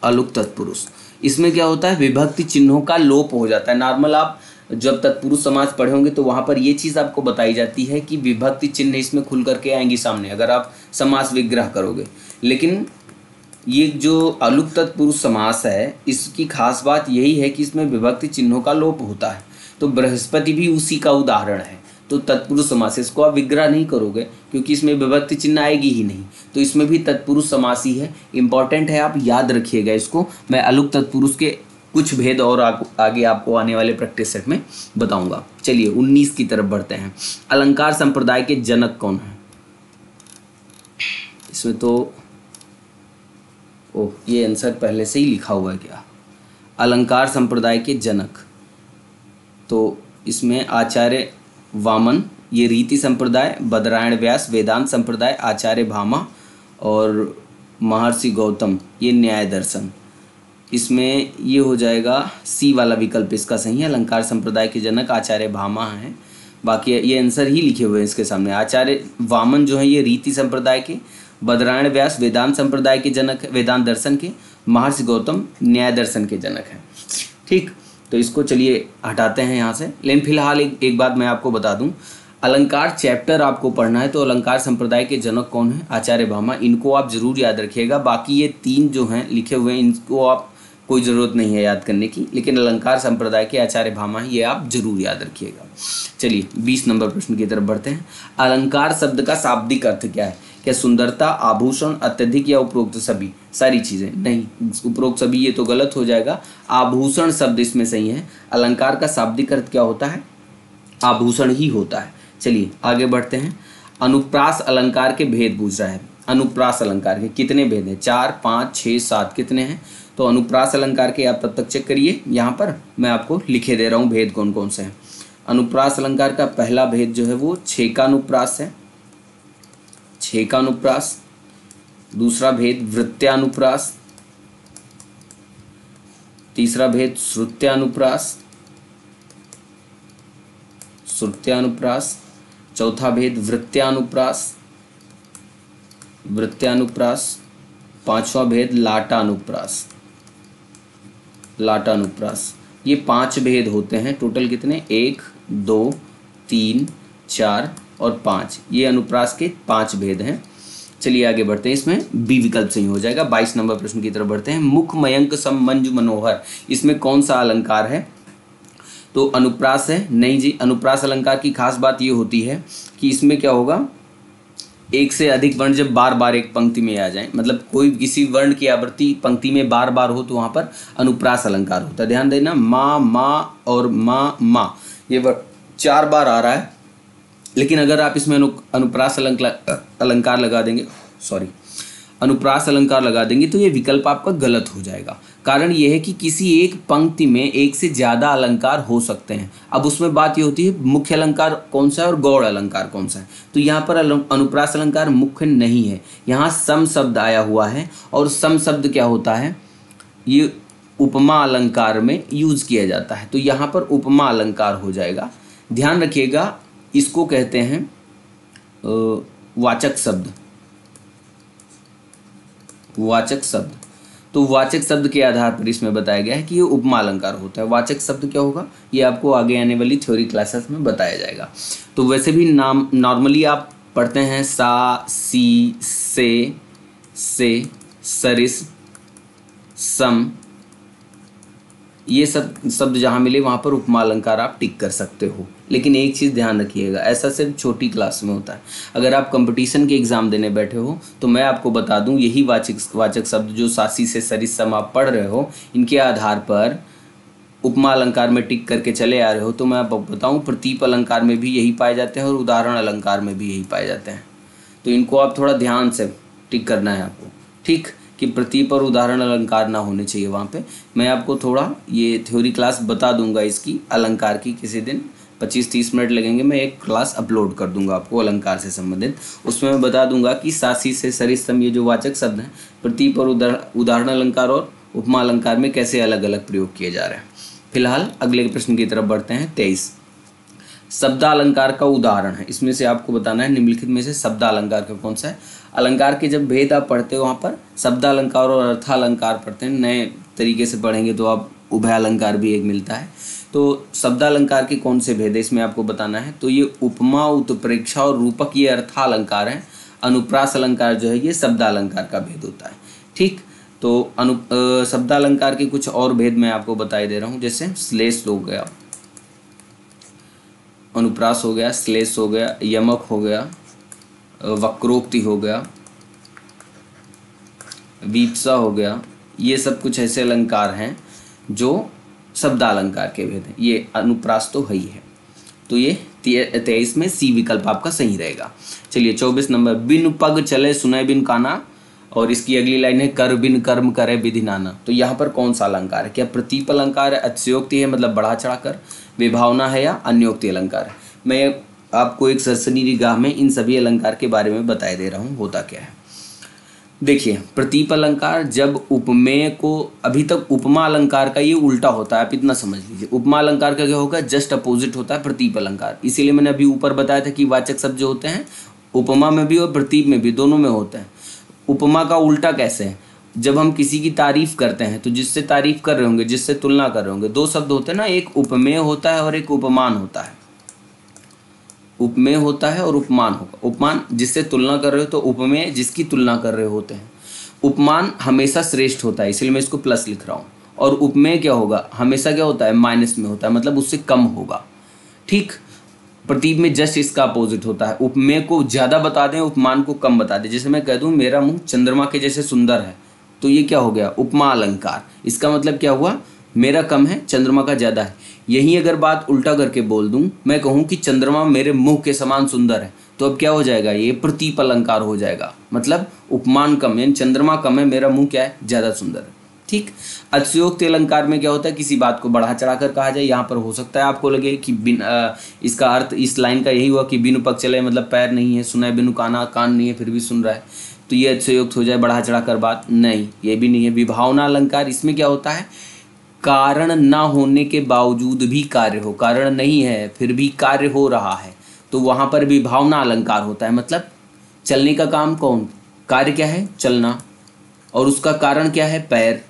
अलुक तत्पुरुष, इसमें क्या होता है, विभक्ति चिन्हों का लोप हो जाता है। नॉर्मल आप जब तत्पुरुष समास पढ़े होंगे तो वहाँ पर ये चीज़ आपको बताई जाती है कि विभक्ति चिन्ह इसमें खुल करके आएंगी सामने अगर आप समास विग्रह करोगे। लेकिन ये जो अलुक तत्पुरुष समास है इसकी खास बात यही है कि इसमें विभक्ति चिन्हों का लोप होता है। तो बृहस्पति भी उसी का उदाहरण है। तो तत्पुरुष समास, इसको आप विग्रह नहीं करोगे क्योंकि इसमें विभक्ति चिन्ह आएगी ही नहीं, तो इसमें भी तत्पुरुष समास ही है। इंपॉर्टेंट है, आप याद रखिएगा इसको। मैं अलुक तत्पुरुष के कुछ भेद और आगे आपको आने वाले प्रैक्टिस सेट में बताऊंगा। चलिए 19 की तरफ बढ़ते हैं। अलंकार संप्रदाय के जनक कौन है? इसमें तो ये आंसर पहले से ही लिखा हुआ है क्या? अलंकार संप्रदाय के जनक, तो इसमें आचार्य वामन, ये रीति संप्रदाय, बदरायण व्यास वेदांत संप्रदाय, आचार्य भामा और महर्षि गौतम ये न्याय दर्शन। इसमें ये हो जाएगा सी वाला विकल्प इसका सही है। अलंकार संप्रदाय के जनक आचार्य भामा हैं। बाकी ये आंसर ही लिखे हुए हैं इसके सामने। आचार्य वामन जो है ये रीति संप्रदाय के, बदरायण व्यास वेदांत संप्रदाय के जनक वेदांत दर्शन के, महर्षि गौतम न्याय दर्शन के जनक हैं। ठीक, तो इसको चलिए हटाते हैं यहाँ से। लेकिन फिलहाल एक बात मैं आपको बता दूं, अलंकार चैप्टर आपको पढ़ना है तो अलंकार संप्रदाय के जनक कौन है? आचार्य भामा। इनको आप जरूर याद रखिएगा। बाकी ये 3 जो हैं लिखे हुए हैं इनको आप कोई ज़रूरत नहीं है याद करने की, लेकिन अलंकार संप्रदाय के आचार्य भामा ये आप जरूर याद रखिएगा। चलिए 20 नंबर प्रश्न की तरफ बढ़ते हैं। अलंकार शब्द का शाब्दिक अर्थ क्या है? क्या सुंदरता, आभूषण, अत्यधिक या उपरोक्त सभी? सारी चीज़ें नहीं, उपरोक्त सभी ये तो गलत हो जाएगा। आभूषण शब्द इसमें सही है। अलंकार का शाब्दिक अर्थ क्या होता है? आभूषण ही होता है। चलिए आगे बढ़ते हैं। अनुप्रास अलंकार के भेद पूछ रहा है। अनुप्रास अलंकार के कितने भेद हैं? 4, 5, 6, 7 कितने हैं? तो अनुप्रास अलंकार के आप तब तक चेक करिए, यहाँ पर मैं आपको लिखे दे रहा हूँ भेद कौन कौन से हैं। अनुप्रास अलंकार का पहला भेद जो है वो छेकानुप्रास है, छेकानुप्रास। दूसरा भेद वृत्त्यानुप्रास। तीसरा भेद श्रुत्यानुप्रास, श्रुत्यानुप्रास। चौथा भेद वृत्त्यानुप्रास, वृत्त्यानुप्रास। पांचवा भेद लाटानुप्रास, लाटानुप्रास। ये 5 भेद होते हैं। टोटल कितने? 1, 2, 3, 4 और 5। ये अनुप्रास के 5 भेद हैं। चलिए आगे बढ़ते हैं। इसमें बी विकल्प सही हो जाएगा। 22 नंबर प्रश्न की तरफ बढ़ते हैं। मुख मयंक सम मंजु मनोहर, इसमें कौन सा अलंकार है? तो अनुप्रास है। नहीं जी, अनुप्रास अलंकार की खास बात ये होती है कि इसमें क्या होगा, एक से अधिक वर्ण जब बार बार एक पंक्ति में आ जाए, मतलब कोई किसी वर्ण की आवृत्ति पंक्ति में बार बार हो तो वहाँ पर अनुप्रास अलंकार होता है। ध्यान देना, माँ, माँ और माँ, माँ ये वर्ड 4 बार आ रहा है। लेकिन अगर आप इसमें अनुप्रास अलंकार लगा देंगे, अनुप्रास अलंकार लगा देंगे तो ये विकल्प आपका गलत हो जाएगा। कारण ये है कि किसी एक पंक्ति में एक से ज़्यादा अलंकार हो सकते हैं। अब उसमें बात ये होती है मुख्य अलंकार कौन सा है और गौड़ अलंकार कौन सा है। तो यहाँ पर अनुप्रास अलंकार मुख्य नहीं है, यहाँ सम शब्द आया हुआ है। और सम शब्द क्या होता है, ये उपमा अलंकार में यूज किया जाता है। तो यहाँ पर उपमा अलंकार हो जाएगा। ध्यान रखिएगा, इसको कहते हैं वाचक शब्द, वाचक शब्द। तो वाचक शब्द के आधार पर इसमें बताया गया है कि ये उपमा अलंकार होता है। वाचक शब्द क्या होगा ये आपको आगे आने वाली थ्योरी क्लासेस में बताया जाएगा। तो वैसे भी नाम नॉर्मली आप पढ़ते हैं सा, सी, से, सरिस, सम, ये सब शब्द जहाँ मिले वहाँ पर उपमा अलंकार आप टिक कर सकते हो। लेकिन एक चीज़ ध्यान रखिएगा, ऐसा सिर्फ छोटी क्लास में होता है। अगर आप कंपटीशन के एग्ज़ाम देने बैठे हो तो मैं आपको बता दूं, यही वाचक शब्द जो सासी से सरिस सम आप पढ़ रहे हो, इनके आधार पर उपमा अलंकार में टिक करके चले आ रहे हो तो मैं आपको बताऊं प्रतीप अलंकार में भी यही पाए जाते हैं और उदाहरण अलंकार में भी यही पाए जाते हैं। तो इनको आप थोड़ा ध्यान से टिक करना है आपको, ठीक, कि प्रतीप और उदाहरण अलंकार ना होने चाहिए वहाँ पे। मैं आपको थोड़ा ये थ्योरी क्लास बता दूंगा इसकी अलंकार की, किसी दिन 25-30 मिनट लगेंगे, मैं एक क्लास अपलोड कर दूंगा आपको अलंकार से संबंधित। उसमें मैं बता दूंगा कि सासी से सरिस्तम ये जो वाचक शब्द हैं प्रतीप और उदाहरण अलंकार और उपमा अलंकार में कैसे अलग अलग प्रयोग किए जा रहे हैं। फिलहाल अगले प्रश्न की तरफ बढ़ते हैं। 23 शब्दालंकार का उदाहरण है। इसमें से आपको बताना है निम्नलिखित में से शब्दालंकार का कौन सा है। अलंकार के जब भेद आप पढ़ते हो वहाँ पर शब्दालंकार और अर्थालंकार पढ़ते हैं, नए तरीके से पढ़ेंगे तो आप उभयालंकार भी एक मिलता है। तो शब्दालंकार के कौन से भेद है इसमें आपको बताना है। तो ये उपमा, उत्प्रेक्षा और रूपक ये अर्थालंकार हैं। अनुप्रास अलंकार जो है ये शब्दालंकार का भेद होता है, ठीक। तो शब्दालंकार के कुछ और भेद मैं आपको बताई दे रहा हूँ, जैसे श्लेष हो गया, अनुप्रास हो गया, श्लेष हो गया, यमक हो गया, वक्रोक्ति हो गया, वीप्सा हो गया। ये सब कुछ ऐसे अलंकार हैं जो शब्दालंकार के भेद हैं। ये अनुप्रास तो है ही है। तो ये 23 में सी विकल्प आपका सही रहेगा। चलिए 24 नंबर, बिन पग चले सुने बिन काना, और इसकी अगली लाइन है कर बिन कर्म करे विधि नाना। तो यहाँ पर कौन सा अलंकार है? क्या प्रतीप अलंकार है, अतिशयोक्ति है मतलब बढ़ा चढ़ा कर, विभावना है या अन्योक्ति अलंकार है? मैं आपको एक सरसरी निगाह में इन सभी अलंकार के बारे में बताए दे रहा हूँ होता क्या है। देखिए प्रतीप अलंकार जब उपमेय को, अभी तक उपमा अलंकार का ये उल्टा होता है, आप इतना समझ लीजिए। उपमा अलंकार का क्या होगा, जस्ट अपोजिट होता है प्रतीप अलंकार। इसीलिए मैंने अभी ऊपर बताया था कि वाचक शब्द जो होते हैं उपमा में भी और प्रतीप में भी, दोनों में होते हैं। उपमा का उल्टा कैसे है, जब हम किसी की तारीफ करते हैं तो जिससे तारीफ कर रहे होंगे, जिससे तुलना कर रहे होंगे, दो शब्द होते हैं ना, एक उपमेय होता है और एक उपमान होता है। उपमेय होता है और उपमान होगा। उपमान जिससे तुलना कर रहे हो, तो उपमेय जिसकी तुलना कर रहे होते हैं। उपमान हमेशा श्रेष्ठ होता है, इसलिए मैं इसको प्लस लिख रहा हूँ। और उपमेय क्या होगा, हमेशा क्या होता है, माइनस में होता है, मतलब उससे कम होगा, ठीक। प्रतीप में जस्ट इसका अपोजिट होता है, उपमेय को ज़्यादा बता दें, उपमान को कम बता दें। जैसे मैं कह दूं मेरा मुंह चंद्रमा के जैसे सुंदर है, तो ये क्या हो गया, उपमा अलंकार। इसका मतलब क्या हुआ, मेरा कम है, चंद्रमा का ज़्यादा है। यही अगर बात उल्टा करके बोल दूं, मैं कहूँ कि चंद्रमा मेरे मुंह के समान सुंदर है, तो अब क्या हो जाएगा, ये प्रतीप अलंकार हो जाएगा। मतलब उपमान कम है, चंद्रमा कम है, मेरा मुंह क्या है, ज़्यादा सुंदर है, ठीक। अतिशयोक्ति अलंकार में क्या होता है, किसी बात को बढ़ा चढ़ाकर कहा जाए। यहाँ पर हो सकता है आपको लगे कि इसका अर्थ इस लाइन का यही हुआ कि बिनु पग चले मतलब पैर नहीं है, सुना है बिनु काना, कान नहीं है फिर भी सुन रहा है, तो ये अतिशयोक्त हो जाए, बढ़ा चढ़ाकर बात नहीं, ये भी नहीं है। विभावना अलंकार, इसमें क्या होता है, कारण ना होने के बावजूद भी कार्य हो, कारण नहीं है फिर भी कार्य हो रहा है, तो वहाँ पर विभावना अलंकार होता है। मतलब चलने का काम कौन, कार्य क्या है, चलना, और उसका कारण क्या है, पैर।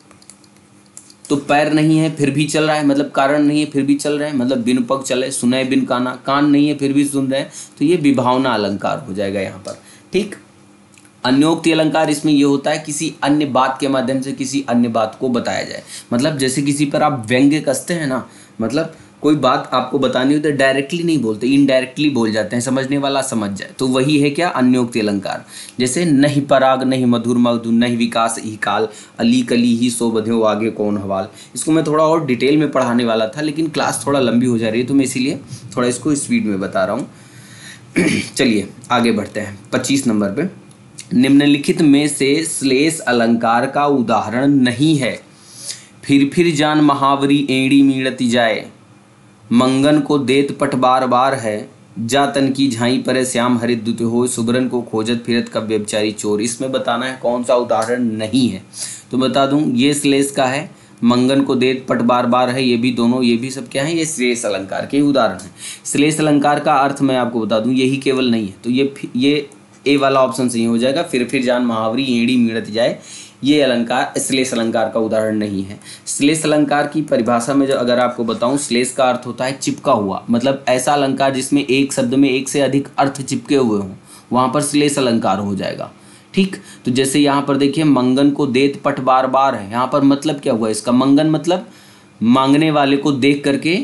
तो पैर नहीं है फिर भी चल रहा है, मतलब कारण नहीं है फिर भी चल रहे हैं, मतलब बिन पग चले, सुने बिन काना, कान नहीं है फिर भी सुन रहे हैं, तो ये विभावना अलंकार हो जाएगा यहाँ पर, ठीक। अन्योक्ति अलंकार, इसमें ये होता है किसी अन्य बात के माध्यम से किसी अन्य बात को बताया जाए। मतलब जैसे किसी पर आप व्यंग्य कसते हैं ना, मतलब कोई बात आपको बतानी हो तो डायरेक्टली नहीं बोलते, इनडायरेक्टली बोल जाते हैं, समझने वाला समझ जाए, तो वही है क्या, अन्योक्ति अलंकार। जैसे नहीं पराग नहीं मधुर मधु नहीं विकास ही काल, अली कली ही सो बध्यो आगे कौन हवाल। इसको मैं थोड़ा और डिटेल में पढ़ाने वाला था, लेकिन क्लास थोड़ा लंबी हो जा रही है, तो मैं इसीलिए थोड़ा इसको स्पीड में बता रहा हूँ। चलिए आगे बढ़ते हैं 25 नंबर पे। निम्नलिखित में से श्लेष अलंकार का उदाहरण नहीं है। फिर जान महावरी एड़ी मीड़ती जाए, मंगन को देत पट बार बार है, जा तन की झाई परे श्याम हरित दुत हो, सुबरन को खोजत फिरत कब व्यभिचारी चोर। इसमें बताना है कौन सा उदाहरण नहीं है। तो बता दूं ये श्लेष का है, मंगन को देत पट बार बार है, ये भी दोनों, ये भी सब क्या है, ये श्लेष अलंकार के उदाहरण है। श्लेष अलंकार का अर्थ मैं आपको बता दूं यही केवल नहीं है, तो ये ए वाला ऑप्शन सही हो जाएगा। फिर जान महावरी एड़ी मीड़त जाए, ये अलंकार श्लेष अलंकार का उदाहरण नहीं है। श्लेष अलंकार की परिभाषा में जो अगर आपको बताऊं, श्लेष का अर्थ होता है चिपका हुआ, मतलब ऐसा अलंकार जिसमें एक शब्द में एक से अधिक अर्थ चिपके हुए हों, वहाँ पर श्लेष अलंकार हो जाएगा, ठीक। तो जैसे यहाँ पर देखिए मंगन को देत पट बार बार है, यहाँ पर मतलब क्या हुआ इसका, मंगन मतलब मांगने वाले को देख करके,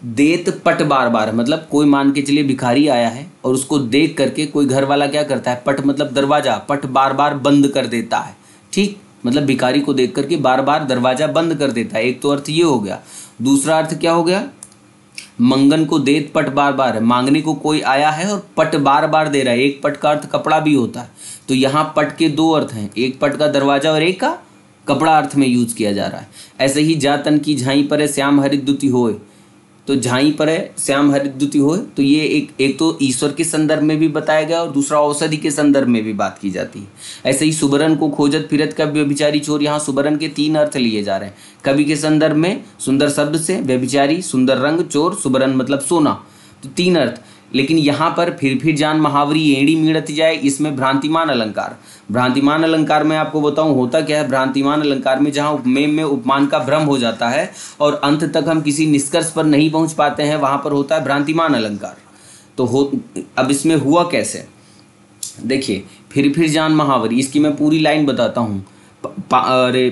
देत पट बार बार मतलब कोई मान के चलिए भिखारी आया है और उसको देख करके कोई घर वाला क्या करता है, पट मतलब दरवाजा, पट बार बार बंद कर देता है, ठीक। मतलब भिखारी को देख करके बार बार दरवाजा बंद कर देता है। एक तो अर्थ ये हो गया। दूसरा अर्थ क्या हो गया? मंगन को देत पट बार बार है, मांगने को कोई आया है और पट बार बार दे रहा है। एक पट का अर्थ कपड़ा भी होता है, तो यहाँ पट के दो अर्थ हैं, एक पट का दरवाजा और एक का कपड़ा अर्थ में यूज किया जा रहा है। ऐसे ही जातन की झाई पर है श्याम हरित द्युति होए, तो झाई पर है श्याम हरित द्युति होए, तो ये एक तो ईश्वर के संदर्भ में भी बताया गया और दूसरा औषधि के संदर्भ में भी बात की जाती है। ऐसे ही सुबरन को खोजत फिरत कवि व्यभिचारी चोर, यहाँ सुबरन के 3 अर्थ लिए जा रहे हैं कवि के संदर्भ में। सुंदर शब्द से, व्यभिचारी, सुंदर रंग, चोर, सुबरन मतलब सोना, तो 3 अर्थ। लेकिन यहाँ पर फिर जान महावरी एड़ी मीड़त जाए, इसमें भ्रांतिमान अलंकार। भ्रांतिमान अलंकार में आपको बताऊं होता क्या है। भ्रांतिमान अलंकार में जहाँ उपमेय में उपमान का भ्रम हो जाता है और अंत तक हम किसी निष्कर्ष पर नहीं पहुंच पाते हैं, वहां पर होता है भ्रांतिमान अलंकार। तो अब इसमें हुआ कैसे, देखिए, फिर जान महावरी, इसकी मैं पूरी लाइन बताता हूँ। अरे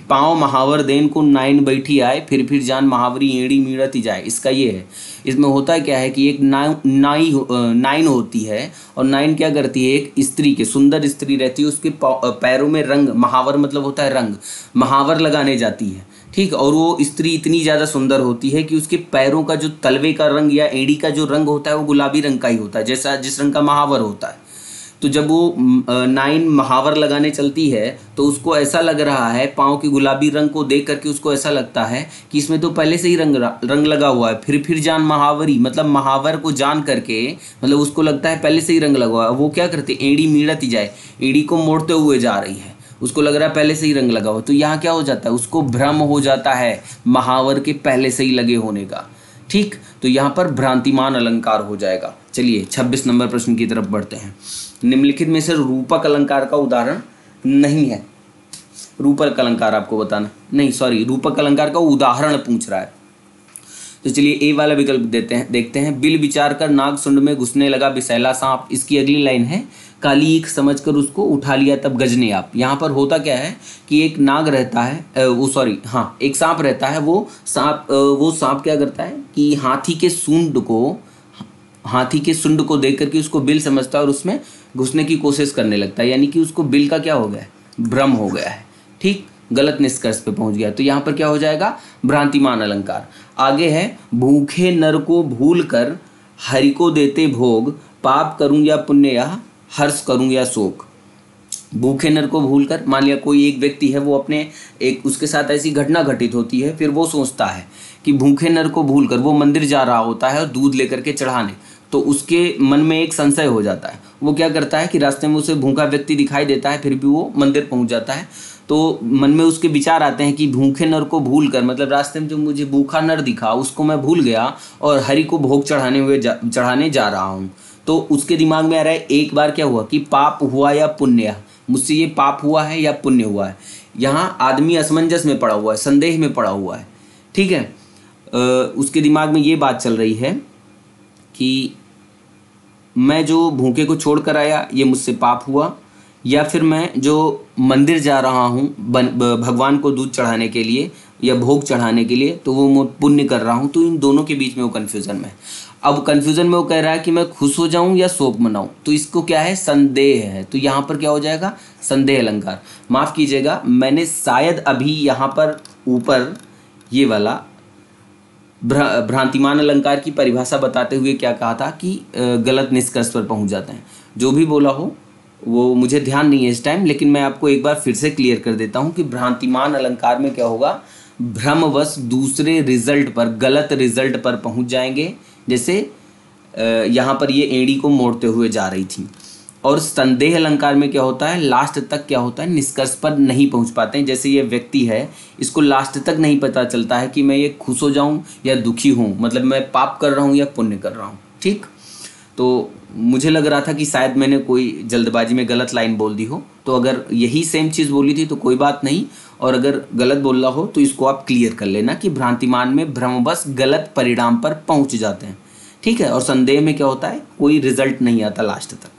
पाँव महावर देन को नाइन बैठी आए, फिर जान महावरी एड़ी मीड़त जाए, इसका ये है। इसमें होता क्या है कि एक नाइन होती है और नाइन क्या करती है, एक स्त्री के, सुंदर स्त्री रहती है, उसके पैरों में रंग, महावर मतलब होता है रंग, महावर लगाने जाती है, ठीक। और वो स्त्री इतनी ज़्यादा सुंदर होती है कि उसके पैरों का जो तलवे का रंग या एड़ी का जो रंग होता है वो गुलाबी रंग का ही होता है, जैसा जिस रंग का महावर होता है। तो जब वो नाइन महावर लगाने चलती है तो उसको ऐसा लग रहा है, पाँव की गुलाबी रंग को देख करके उसको ऐसा लगता है कि इसमें तो पहले से ही रंग लगा हुआ है। फिर जान महावरी मतलब महावर को जान करके, मतलब उसको लगता है पहले से ही रंग लगा हुआ है। वो क्या करते, एड़ी मीड़त जाए, एड़ी को मोड़ते हुए जा रही है, उसको लग रहा है पहले से ही रंग लगा हुआ। तो यहाँ क्या हो जाता है, उसको भ्रम हो जाता है महावर के पहले से ही लगे होने का, ठीक। तो यहाँ पर भ्रांतिमान अलंकार हो जाएगा। चलिए 26 नंबर प्रश्न की तरफ बढ़ते हैं। निम्नलिखित में से रूपक अलंकार का उदाहरण नहीं है। रूपक अलंकार आपको बताना नहीं, सॉरी, रूपक अलंकार का उदाहरण पूछ रहा है। तो चलिए ए वाला विकल्प देखते हैं। बिल विचार कर नाग सुंड में घुसने लगा विषैला सांप, इसकी अगली लाइन है, काली ईख समझकर उसको उठा लिया तब गजने आप। यहाँ पर होता क्या है कि एक नाग रहता है, एक सांप रहता है। वो सांप क्या करता है कि हाथी के सुंड को देख करके उसको बिल समझता है और उसमें घुसने की कोशिश करने लगता है, यानी कि उसको बिल का क्या हो गया है, भ्रम हो गया है, ठीक, गलत निष्कर्ष पे पहुंच गया। तो यहाँ पर क्या हो जाएगा, भ्रांतिमान अलंकार। आगे है, भूखे नर को भूल कर हरि को देते भोग, पाप करूं या पुण्य या हर्ष करूं या शोक। भूखे नर को भूल कर, मान लिया कोई एक व्यक्ति है, वो उसके साथ ऐसी घटना घटित होती है, फिर वो सोचता है कि भूखे नर को भूल कर वो मंदिर जा रहा होता है और दूध लेकर के चढ़ाने, तो उसके मन में एक संशय हो जाता है। वो क्या करता है कि रास्ते में उसे भूखा व्यक्ति दिखाई देता है, फिर भी वो मंदिर पहुंच जाता है। तो मन में उसके विचार आते हैं कि भूखे नर को भूल कर, मतलब रास्ते में जो मुझे भूखा नर दिखा उसको मैं भूल गया और हरि को भोग चढ़ाने जा रहा हूँ। तो उसके दिमाग में आ रहा है, एक बार क्या हुआ कि पाप हुआ या पुण्य, मुझसे ये पाप हुआ है या पुण्य हुआ है। यहाँ आदमी असमंजस में पड़ा हुआ है, संदेह में पड़ा हुआ है, ठीक है। उसके दिमाग में ये बात चल रही है कि मैं जो भूखे को छोड़ कर आया ये मुझसे पाप हुआ, या फिर मैं जो मंदिर जा रहा हूँ भगवान को दूध चढ़ाने के लिए या भोग चढ़ाने के लिए, तो वो मैं पुण्य कर रहा हूँ। तो इन दोनों के बीच में वो कन्फ्यूज़न में, अब कन्फ्यूज़न में वो कह रहा है कि मैं खुश हो जाऊँ या शोक मनाऊँ, तो इसको क्या है, संदेह है। तो यहाँ पर क्या हो जाएगा, संदेह अलंकार। माफ़ कीजिएगा, मैंने शायद अभी यहाँ पर ऊपर ये वाला भ्रांतिमान अलंकार की परिभाषा बताते हुए क्या कहा था कि गलत निष्कर्ष पर पहुँच जाते हैं। जो भी बोला हो वो मुझे ध्यान नहीं है इस टाइम, लेकिन मैं आपको एक बार फिर से क्लियर कर देता हूँ कि भ्रांतिमान अलंकार में क्या होगा, भ्रमवश दूसरे रिजल्ट पर, गलत रिजल्ट पर पहुँच जाएंगे। जैसे यहाँ पर ये एड़ी को मोड़ते हुए जा रही थी। और संदेह अलंकार में क्या होता है, लास्ट तक क्या होता है, निष्कर्ष पर नहीं पहुँच पाते हैं। जैसे ये व्यक्ति है, इसको लास्ट तक नहीं पता चलता है कि मैं ये खुश हो जाऊँ या दुखी हूँ, मतलब मैं पाप कर रहा हूँ या पुण्य कर रहा हूँ, ठीक। तो मुझे लग रहा था कि शायद मैंने कोई जल्दबाजी में गलत लाइन बोल दी हो, तो अगर यही सेम चीज़ बोली थी तो कोई बात नहीं, और अगर गलत बोल रहा हो तो इसको आप क्लियर कर लेना कि भ्रांतिमान में भ्रमवश गलत परिणाम पर पहुंच जाते हैं, ठीक है। और संदेह में क्या होता है, कोई रिजल्ट नहीं आता लास्ट तक।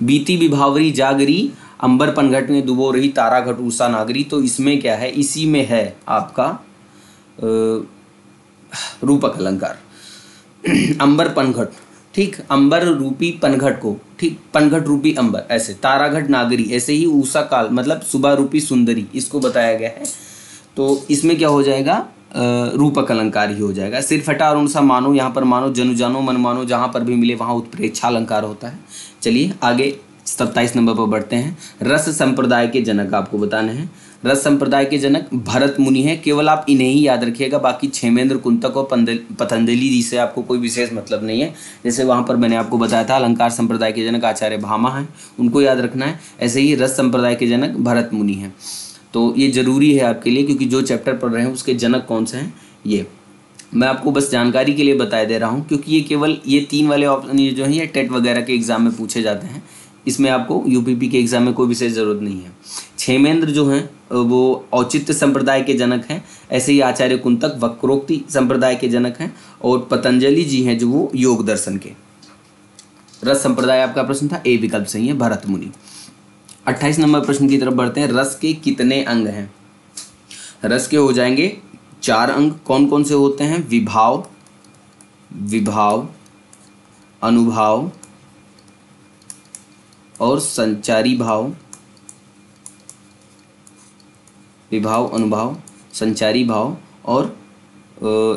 बीती विभावरी जागरी, अंबर पनघट में डुबो रही तारा घट उषा नागरी। तो इसमें क्या है, इसी में है आपका रूपक अलंकार। अंबर पनघट, ठीक, अंबर रूपी पनघट को, ठीक, पनघट रूपी अंबर, ऐसे ताराघट नागरी, ऐसे ही उषा काल मतलब सुबह रूपी सुंदरी, इसको बताया गया है। तो इसमें क्या हो जाएगा, रूपक अलंकार ही हो जाएगा। सिर फटा और उनसा मानो, यहाँ पर मानो, जनु जानो मन मानो, जहाँ पर भी मिले वहाँ उत्प्रेक्षा अलंकार होता है। चलिए आगे 27 नंबर पर बढ़ते हैं। रस संप्रदाय के जनक आपको बताने हैं। रस संप्रदाय के जनक भरत मुनि हैं, केवल आप इन्हें ही याद रखिएगा, बाकी क्षेमेंद्र, कुंतक और पतंजलि जी से आपको कोई विशेष मतलब नहीं है। जैसे वहाँ पर मैंने आपको बताया था अलंकार संप्रदाय के जनक आचार्य भामा हैं, उनको याद रखना है। ऐसे ही रस संप्रदाय के जनक भरत मुनि हैं। तो ये जरूरी है आपके लिए, क्योंकि जो चैप्टर पढ़ रहे हैं उसके जनक कौन से हैं ये मैं आपको बस जानकारी के लिए बता दे रहा हूँ, क्योंकि ये केवल ये 3 वाले ऑप्शन ये जो है ये टेट वगैरह के एग्जाम में पूछे जाते हैं। इसमें आपको यूपीपी के एग्जाम में कोई विशेष जरूरत नहीं है। क्षेमेंद्र जो हैं वो औचित्य संप्रदाय के जनक हैं। ऐसे ही आचार्य कुंतक वक्रोक्ति संप्रदाय के जनक हैं, और पतंजलि जी हैं जो वो योग दर्शन के। रस संप्रदाय आपका प्रश्न था, ए विकल्प सही है, भरत मुनि। 28 नंबर प्रश्न की तरफ बढ़ते हैं। रस के कितने अंग हैं? रस के हो जाएंगे 4 अंग। कौन कौन से होते हैं? विभाव, विभाव, अनुभाव और संचारी भाव। विभाव, अनुभाव, संचारी भाव और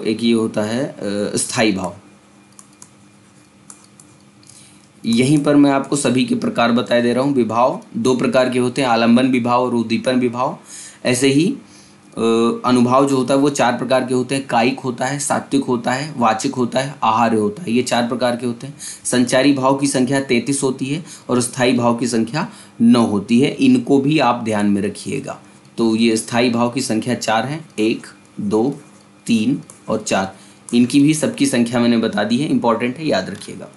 एक ये होता है स्थायी भाव। यहीं पर मैं आपको सभी के प्रकार बता दे रहा हूँ। विभाव 2 प्रकार के होते हैं, आलंबन विभाव और उद्दीपन विभाव। ऐसे ही अनुभाव जो होता है वो 4 प्रकार के होते हैं, कायिक होता है, सात्विक होता है, वाचिक होता है, आहार्य होता है। ये 4 प्रकार के होते हैं। संचारी भाव की संख्या 33 होती है और स्थायी भाव की संख्या 9 होती है। इनको भी आप ध्यान में रखिएगा। तो ये स्थायी भाव की संख्या 4 है, 1, 2, 3 और 4। इनकी भी सबकी संख्या मैंने बता दी है, इंपॉर्टेंट है, याद रखिएगा।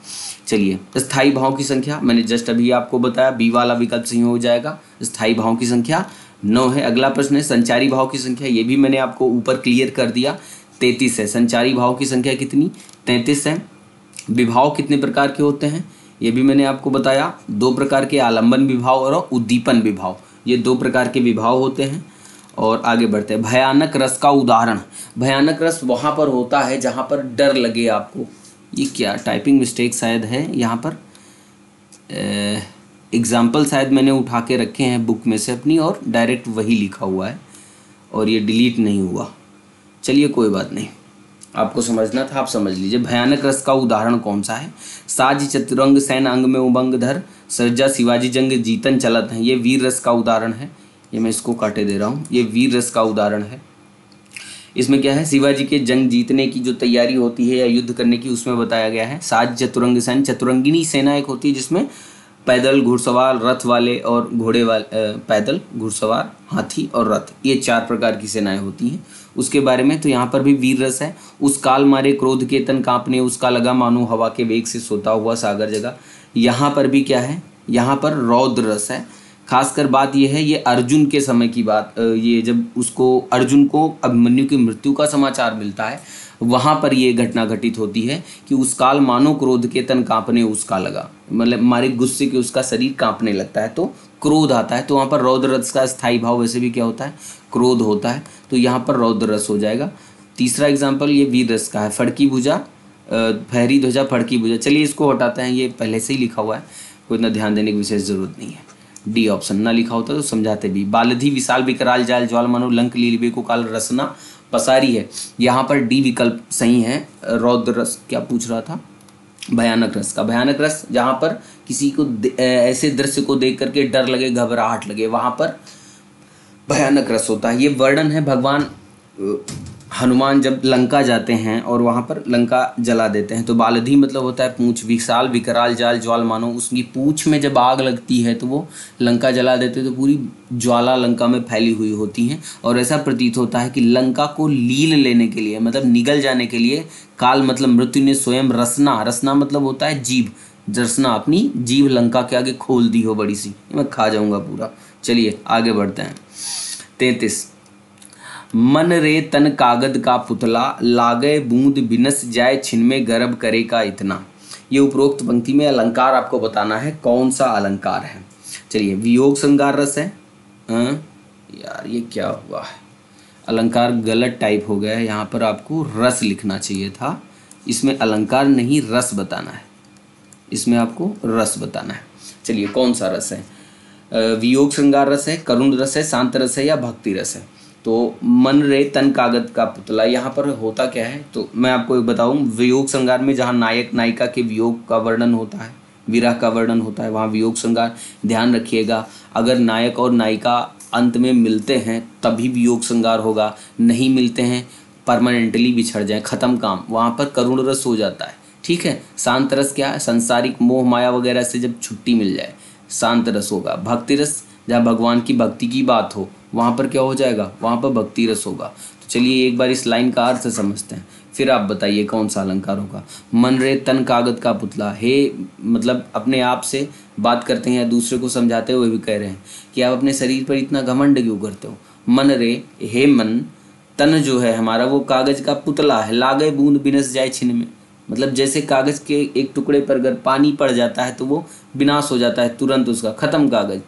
चलिए, स्थायी भाव की संख्या मैंने जस्ट अभी आपको बताया, बी वाला विकल्प सही हो जाएगा। स्थायी भाव की संख्या 9 है। अगला प्रश्न है संचारी भाव की संख्या, ये भी मैंने आपको ऊपर क्लियर कर दिया, 33 है। संचारी भाव की संख्या कितनी? 33 है। विभाव कितने प्रकार के होते हैं? ये भी मैंने आपको बताया, 2 प्रकार के, आलंबन विभाव और उद्दीपन विभाव। ये 2 प्रकार के विभाव होते हैं। और आगे बढ़ते हैं। भयानक रस का उदाहरण। भयानक रस वहाँ पर होता है जहाँ पर डर लगे आपको। ये क्या टाइपिंग मिस्टेक शायद है यहाँ पर, एग्जाम्पल शायद मैंने उठा के रखे हैं बुक में से अपनी और डायरेक्ट वही लिखा हुआ है और ये डिलीट नहीं हुआ। चलिए कोई बात नहीं, आपको समझना था, आप समझ लीजिए। भयानक रस का उदाहरण कौन सा है? साज चतुरंग सैन अंग में उमंग धर, सर्जा शिवाजी जंग जीतन चलत है। ये वीर रस का उदाहरण है। ये मैं इसको काटे दे रहा हूँ, ये वीर रस का उदाहरण है। इसमें क्या है, शिवाजी के जंग जीतने की जो तैयारी होती है या युद्ध करने की, उसमें बताया गया है। साज चतुरंग सैन, चतुरंगिनी सेना एक होती है जिसमें पैदल, घुड़सवार, रथ वाले और घोड़े वाले, पैदल, घुड़सवार, हाथी और रथ, ये 4 प्रकार की सेनाएं होती हैं। उसके बारे में तो यहाँ पर भी वीर रस है। उस काल मारे क्रोध के तन कांपने, उसका लगा मानो हवा के वेग से सोता हुआ सागर जगा। यहाँ पर भी क्या है, यहाँ पर रौद्र रस है। खासकर बात यह है, ये अर्जुन के समय की बात, ये जब उसको अर्जुन को अभिमन्यु की मृत्यु का समाचार मिलता है, वहाँ पर ये घटना घटित होती है कि उस काल मानो क्रोध के तन कांपने उसका लगा, मतलब मारे गुस्से के उसका शरीर कांपने लगता है तो क्रोध आता है। तो वहाँ पर रौद्र रस का स्थायी भाव वैसे भी क्या होता है, क्रोध होता है। तो यहाँ पर रौद्र रस हो जाएगा। तीसरा एग्जाम्पल ये वीर रस का है, फड़की भुजा, फहरी ध्वजा, फड़की भुजा। चलिए इसको हटाते हैं, ये पहले से ही लिखा हुआ है, कोई इतना ध्यान देने की विशेष जरूरत नहीं है। डी ऑप्शन ना लिखा होता तो समझाते भी। बालधि विशाल विकराल जाल ज्वाल मनो लंक लीलिबे को काल रसना पसारी है। यहाँ पर डी विकल्प सही है। रौद्र रस क्या पूछ रहा था? भयानक रस का। भयानक रस जहाँ पर किसी को ऐसे दृश्य को देख करके डर लगे, घबराहट लगे, वहाँ पर भयानक रस होता है। ये वर्णन है भगवान हनुमान जब लंका जाते हैं और वहाँ पर लंका जला देते हैं। तो बालधि मतलब होता है पूंछ, विशाल विकराल जाल ज्वाल मानो, उसकी पूंछ में जब आग लगती है तो वो लंका जला देते हैं। तो पूरी ज्वाला लंका में फैली हुई होती हैं और ऐसा प्रतीत होता है कि लंका को लील लेने के लिए, मतलब निगल जाने के लिए, काल मतलब मृत्यु ने स्वयं रसना, रसना मतलब होता है जीभ, रसना अपनी जीभ लंका के आगे खोल दी हो बड़ी सी, मैं खा जाऊंगा पूरा। चलिए आगे बढ़ते हैं। 33। मन रे तन कागद का पुतला, लागे बूंद बिनस जाए छिनमें गर्भ करे का इतना। ये उपरोक्त पंक्ति में अलंकार आपको बताना है, कौन सा अलंकार है। चलिए, वियोग श्रृंगार रस है। यार ये क्या हुआ है, अलंकार गलत टाइप हो गया है। यहाँ पर आपको रस लिखना चाहिए था, इसमें अलंकार नहीं रस बताना है। इसमें आपको रस बताना है। चलिए कौन सा रस है, वियोग श्रृंगार रस है, करुण रस है, शांत रस है या भक्ति रस है। तो मन रे तन कागज का पुतला, यहाँ पर होता क्या है तो मैं आपको एक बताऊँ, वियोग श्रृंगार में जहाँ नायक नायिका के वियोग का वर्णन होता है, विरह का वर्णन होता है, वहाँ वियोग श्रृंगार। ध्यान रखिएगा, अगर नायक और नायिका अंत में मिलते हैं तभी वियोग श्रृंगार होगा, नहीं मिलते हैं परमानेंटली बिछड़ जाए, ख़त्म काम, वहाँ पर करुण रस हो जाता है। ठीक है। शांत रस क्या है, संसारिक मोह माया वगैरह से जब छुट्टी मिल जाए शांत रस होगा। भक्ति रस जहाँ भगवान की भक्ति की बात हो वहाँ पर क्या हो जाएगा, वहाँ पर भक्ति रस होगा। तो चलिए एक बार इस लाइन का अर्थ समझते हैं, फिर आप बताइए कौन सा अलंकार होगा। मन रे तन कागज का पुतला, हे मतलब अपने आप से बात करते हैं या दूसरे को समझाते हुए भी कह रहे हैं कि आप अपने शरीर पर इतना घमंड क्यों करते हो। मन रे, हे मन, तन जो है हमारा वो कागज का पुतला है, लागे बूंद बिनस जाए छिन में। मतलब जैसे कागज के एक टुकड़े पर अगर पानी पड़ जाता है तो वो विनाश हो जाता है तुरंत, उसका खत्म कागज।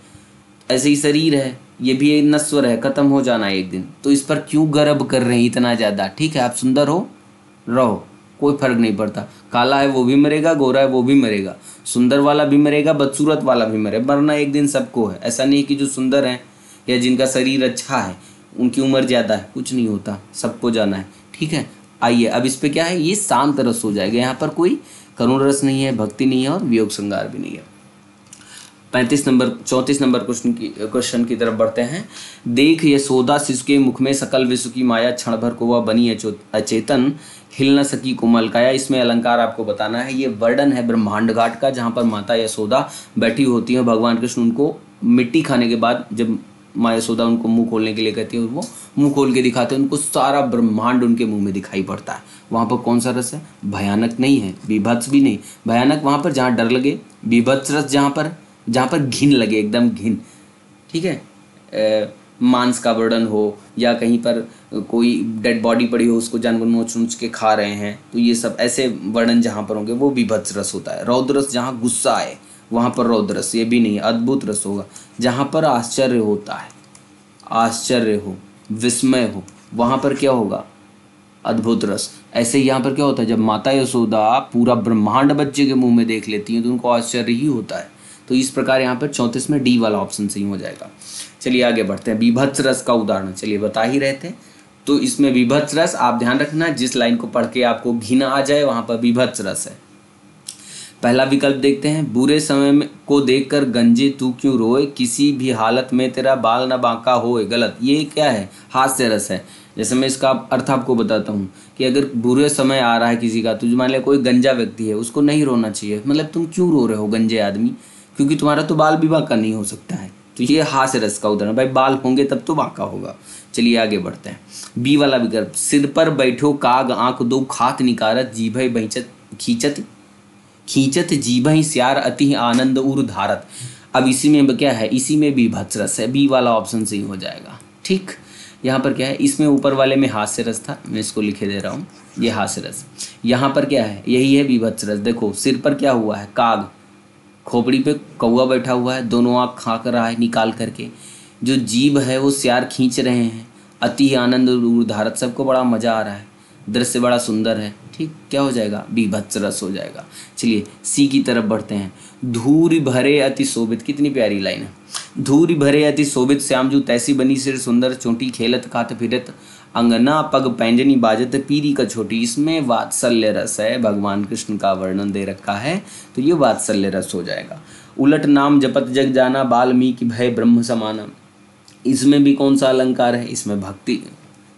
ऐसे ही शरीर है, ये भी एक नश्वर है, खत्म हो जाना है एक दिन। तो इस पर क्यों गर्व कर रहे हैं इतना ज़्यादा। ठीक है, आप सुंदर हो रहो, कोई फर्क नहीं पड़ता। काला है वो भी मरेगा, गोरा है वो भी मरेगा, सुंदर वाला भी मरेगा, बदसूरत वाला भी मरे, मरना एक दिन सबको है। ऐसा नहीं कि जो सुंदर है या जिनका शरीर अच्छा है उनकी उम्र ज़्यादा है, कुछ नहीं होता, सबको जाना है। ठीक है। आइए अब इस पे क्या है, ये शांत रस हो जाएगा, यहाँ पर कोई करुण रस नहीं है, भक्ति नहीं है और वियोग श्रृंगार भी नहीं है। 34 नंबर क्वेश्चन की तरफ बढ़ते हैं। देख यशोदा शिशु के मुख में सकल विश्व की माया, क्षण भर को वह बनी अचेतन, हिल न सकी कोमल काया। इसमें अलंकार आपको बताना है। ये वर्णन है ब्रह्मांड घाट का, जहाँ पर माता यशोदा बैठी होती है, भगवान कृष्ण उनको मिट्टी खाने के बाद जब माँ यशोदा उनको मुंह खोलने के लिए कहती है और वो मुंह खोल के दिखाते हैं, उनको सारा ब्रह्मांड उनके मुंह में दिखाई पड़ता है। वहाँ पर कौन सा रस है, भयानक नहीं है, बीभत्स भी नहीं, भयानक वहाँ पर जहाँ डर लगे, बीभत्स रस जहाँ पर घिन लगे, एकदम घिन। ठीक है। मांस का वर्णन हो या कहीं पर कोई डेड बॉडी पड़ी हो उसको जानवर नोच नोच के खा रहे हैं, तो ये सब ऐसे वर्णन जहाँ पर होंगे वो बीभत्स रस होता है। रौद्र रस जहाँ गुस्सा आए वहाँ पर रौद्र रस, ये भी नहीं, अद्भुत रस होगा। जहाँ पर आश्चर्य होता है, आश्चर्य हो, विस्मय हो, वहाँ पर क्या होगा, अद्भुत रस। ऐसे ही यहाँ पर क्या होता है, जब माता यशोदा पूरा ब्रह्मांड बच्चे के मुंह में देख लेती हैं तो उनको आश्चर्य ही होता है। तो इस प्रकार यहाँ पर 34 में डी वाला ऑप्शन सही हो जाएगा। चलिए आगे बढ़ते हैं। बीभत्स रस का उदाहरण चलिए बता ही रहे थे, तो इसमें बीभत्स रस आप ध्यान रखना, जिस लाइन को पढ़ के आपको घिन आ जाए वहाँ पर बीभत्स रस है। पहला विकल्प देखते हैं। बुरे समय में को देखकर गंजे तू क्यों रोए, किसी भी हालत में तेरा बाल न बांका होए। गलत, ये क्या है, हास्य रस है। जैसे मैं इसका अर्थ आपको बताता हूँ कि अगर बुरे समय आ रहा है किसी का, तो मान लिया कोई गंजा व्यक्ति है, उसको नहीं रोना चाहिए। मतलब तुम क्यों रो रहे हो गंजे आदमी, क्योंकि तुम्हारा तो बाल भी बांका नहीं हो सकता है। तो ये हास्य रस का उदाहरण, भाई बाल होंगे तब तो बांका होगा। चलिए आगे बढ़ते हैं। बी वाला विकल्प, सिर पर बैठो काग आंख दो खात निकारत, जीभई बहिचत खींचत जीभई स्यार अति आनंद उर धारत। अब इसी में क्या है, इसी में भी भत्स रस है, बी वाला ऑप्शन सही हो जाएगा। ठीक, यहाँ पर क्या है, इसमें ऊपर वाले में हास्य रस था, मैं इसको लिखे दे रहा हूँ, ये हास्य रस। यहाँ पर क्या है, यही है बीभत्स रस। देखो सिर पर क्या हुआ है, काग, खोपड़ी पे कौवा बैठा हुआ है, दोनों आँख खा कर रहा है निकाल करके, जो जीभ है वो स्यार खींच रहे हैं, अति आनंद उर धारत, सबको बड़ा मज़ा आ रहा है, दृश्य बड़ा सुंदर है। ठीक, क्या हो जाएगा, बीभत्स रस हो जाएगा। चलिए सी की तरफ बढ़ते हैं। धूरी भरे अति शोभित, कितनी प्यारी लाइन है। धूरी भरे अति शोभित श्यामजू तैसी बनी सिर सुंदर, चोटी खेलत खात फिरत, अंगना पग पैंजनी बाजत पीरी का छोटी। इसमें वात्सल्य रस है, भगवान कृष्ण का वर्णन दे रखा है, तो ये वात्सल्य रस हो जाएगा। उलट नाम जपत जग जाना, बाल्मीकि भय ब्रह्म समाना। इसमें भी कौन सा अलंकार है, इसमें भक्ति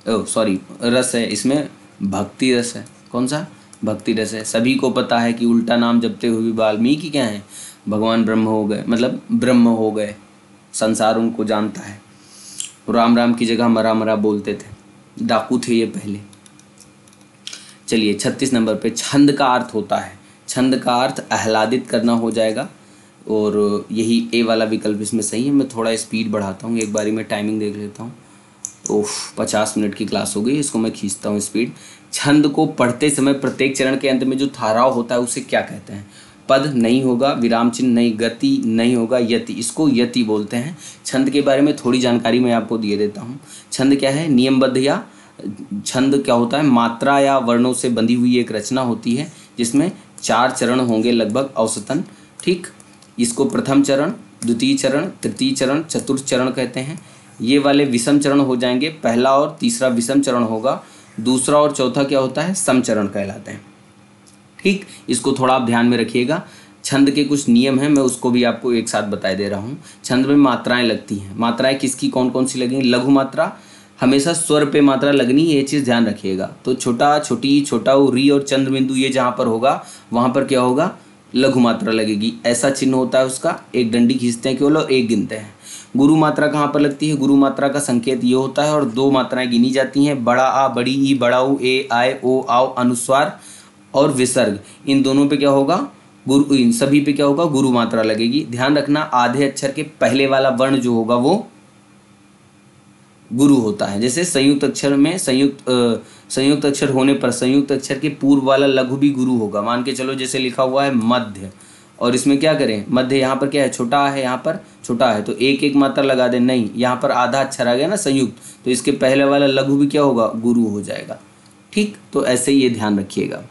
रस है, इसमें भक्ति रस है। कौन सा, भक्ति रस है। सभी को पता है कि उल्टा नाम जपते हुए वाल्मीकि क्या है, भगवान ब्रह्म हो गए, मतलब ब्रह्म हो गए, संसार उनको जानता है। राम राम की जगह मरा मरा बोलते थे, डाकू थे ये पहले। चलिए 36 नंबर पे छंद का अर्थ होता है। छंद का अर्थ आह्लादित करना हो जाएगा, और यही ए वाला विकल्प इसमें सही है। मैं थोड़ा स्पीड बढ़ाता हूँ, एक बारी मैं टाइमिंग देख लेता हूँ। 50 मिनट की क्लास हो गई, इसको मैं खींचता हूँ स्पीड। छंद को पढ़ते समय प्रत्येक चरण के अंत में जो ठहराव होता है उसे क्या कहते हैं। पद नहीं होगा, विराम चिन्ह नहीं, गति नहीं होगा, यति, इसको यति बोलते हैं। छंद के बारे में थोड़ी जानकारी मैं आपको दे देता हूँ। छंद क्या है, नियमबद्ध या छंद क्या होता है, मात्रा या वर्णों से बंधी हुई एक रचना होती है जिसमें 4 चरण होंगे लगभग औसतन। ठीक, इसको प्रथम चरण, द्वितीय चरण, तृतीय चरण, चतुर्थ चरण कहते हैं। ये वाले विषम चरण हो जाएंगे, पहला और तीसरा विषम चरण होगा, दूसरा और चौथा क्या होता है, सम चरण कहलाते हैं। ठीक, इसको थोड़ा आप ध्यान में रखिएगा। छंद के कुछ नियम हैं, मैं उसको भी आपको एक साथ बता दे रहा हूँ। छंद में मात्राएं लगती हैं, मात्राएं किसकी कौन कौन सी लगेंगी। लघु मात्रा हमेशा स्वर पे मात्रा लगनी है, ये चीज़ ध्यान रखिएगा। तो छोटा, छोटी, छोटा री और चंद्र बिंदु ये जहाँ पर होगा वहाँ पर क्या होगा, लघु मात्रा लगेगी। ऐसा चिन्ह होता है उसका, एक डंडी खींचते हैं केवल और एक गिनते हैं। गुरु मात्रा कहाँ पर लगती है, गुरु मात्रा का संकेत ये होता है और 2 मात्राएं गिनी जाती हैं, बड़ा आ, बड़ी ई, बड़ा ऊ, ए, आए, ओ, आओ, अनुस्वार और विसर्ग। इन दोनों पे क्या होगा, गुरु, इन सभी पे क्या होगा, गुरु मात्रा लगेगी। ध्यान रखना, आधे अक्षर के पहले वाला वर्ण जो होगा वो गुरु होता है। जैसे संयुक्त अक्षर में संयुक्त अक्षर होने पर संयुक्त अक्षर के पूर्व वाला लघु भी गुरु होगा। मान के चलो जैसे लिखा हुआ है मध्य, और इसमें क्या करें, मध्य यहाँ पर क्या है, छोटा है, यहाँ पर छोटा है, तो एक एक मात्रा लगा दें। नहीं, यहाँ पर आधा अक्षर आ गया ना संयुक्त, तो इसके पहले वाला लघु भी क्या होगा, गुरु हो जाएगा। ठीक, तो ऐसे ही ये ध्यान रखिएगा।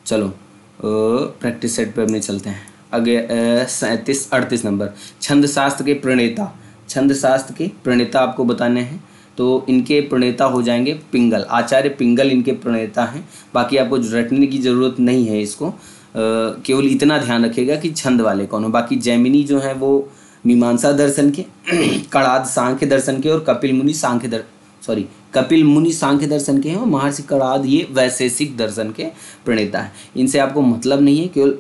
चलो प्रैक्टिस सेट पे अपने चलते हैं आगे। 37-38 नंबर, छंद शास्त्र के प्रणेता। छंद शास्त्र के प्रणेता आपको बताने हैं, तो इनके प्रणेता हो जाएंगे पिंगल, आचार्य पिंगल इनके प्रणेता हैं। बाकी आपको रटने की ज़रूरत नहीं है इसको, केवल इतना ध्यान रखिएगा कि छंद वाले कौन हो। बाकी जैमिनी जो हैं वो मीमांसा दर्शन के, कणाद सांख्य दर्शन के और कपिल मुनि सांख्य दर्शन के हैं, और महर्षि कणाद ये वैशेषिक दर्शन के प्रणेता हैं। इनसे आपको मतलब नहीं है, केवल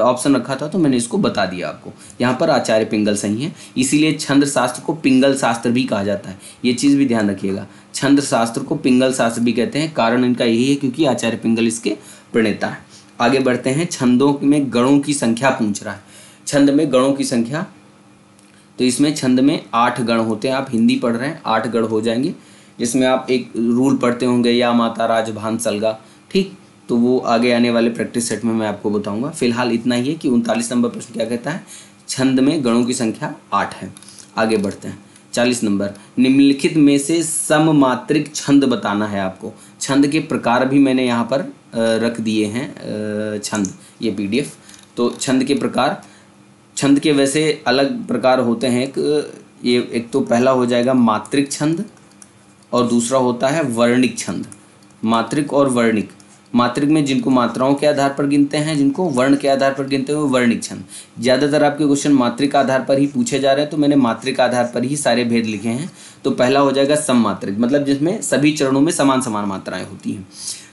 ऑप्शन रखा था तो मैंने इसको बता दिया आपको। यहाँ पर आचार्य पिंगल सही है, इसीलिए छंद शास्त्र को पिंगल शास्त्र भी कहा जाता है। ये चीज़ भी ध्यान रखिएगा, छंद शास्त्र को पिंगल शास्त्र भी कहते हैं, कारण इनका यही है क्योंकि आचार्य पिंगल इसके प्रणेता है। आगे बढ़ते हैं, छंदों में गणों की संख्या पूछ रहा है। छंद में गणों की संख्या, तो इसमें छंद में 8 गण होते हैं। आप हिंदी पढ़ रहे हैं, 8 गण हो जाएंगे, जिसमें आप एक रूल पढ़ते होंगे, या माता राज भान सलगा। ठीक, तो वो आगे आने वाले प्रैक्टिस सेट में मैं आपको बताऊंगा। फिलहाल इतना ही है कि 39 नंबर प्रश्न क्या कहता है, छंद में गणों की संख्या 8 है। आगे बढ़ते हैं, 40 नंबर, निम्नलिखित में से सममात्रिक छंद बताना है आपको। छंद के प्रकार भी मैंने यहाँ पर रख दिए हैं, छंद ये PDF। तो छंद के प्रकार, छंद के वैसे अलग प्रकार होते हैं। एक तो पहला हो जाएगा मात्रिक छंद, और दूसरा होता है वर्णिक छंद। मात्रिक और वर्णिक, मात्रिक में जिनको मात्राओं के आधार पर गिनते हैं, जिनको वर्ण के आधार पर गिनते हैं, वो वर्णिक छंद। ज़्यादातर आपके क्वेश्चन मात्रिक आधार पर ही पूछे जा रहे हैं, तो मैंने मात्रिक आधार पर ही सारे भेद लिखे हैं। तो पहला हो जाएगा सममात्रिक, मतलब जिसमें सभी चरणों में समान समान मात्राएं होती हैं।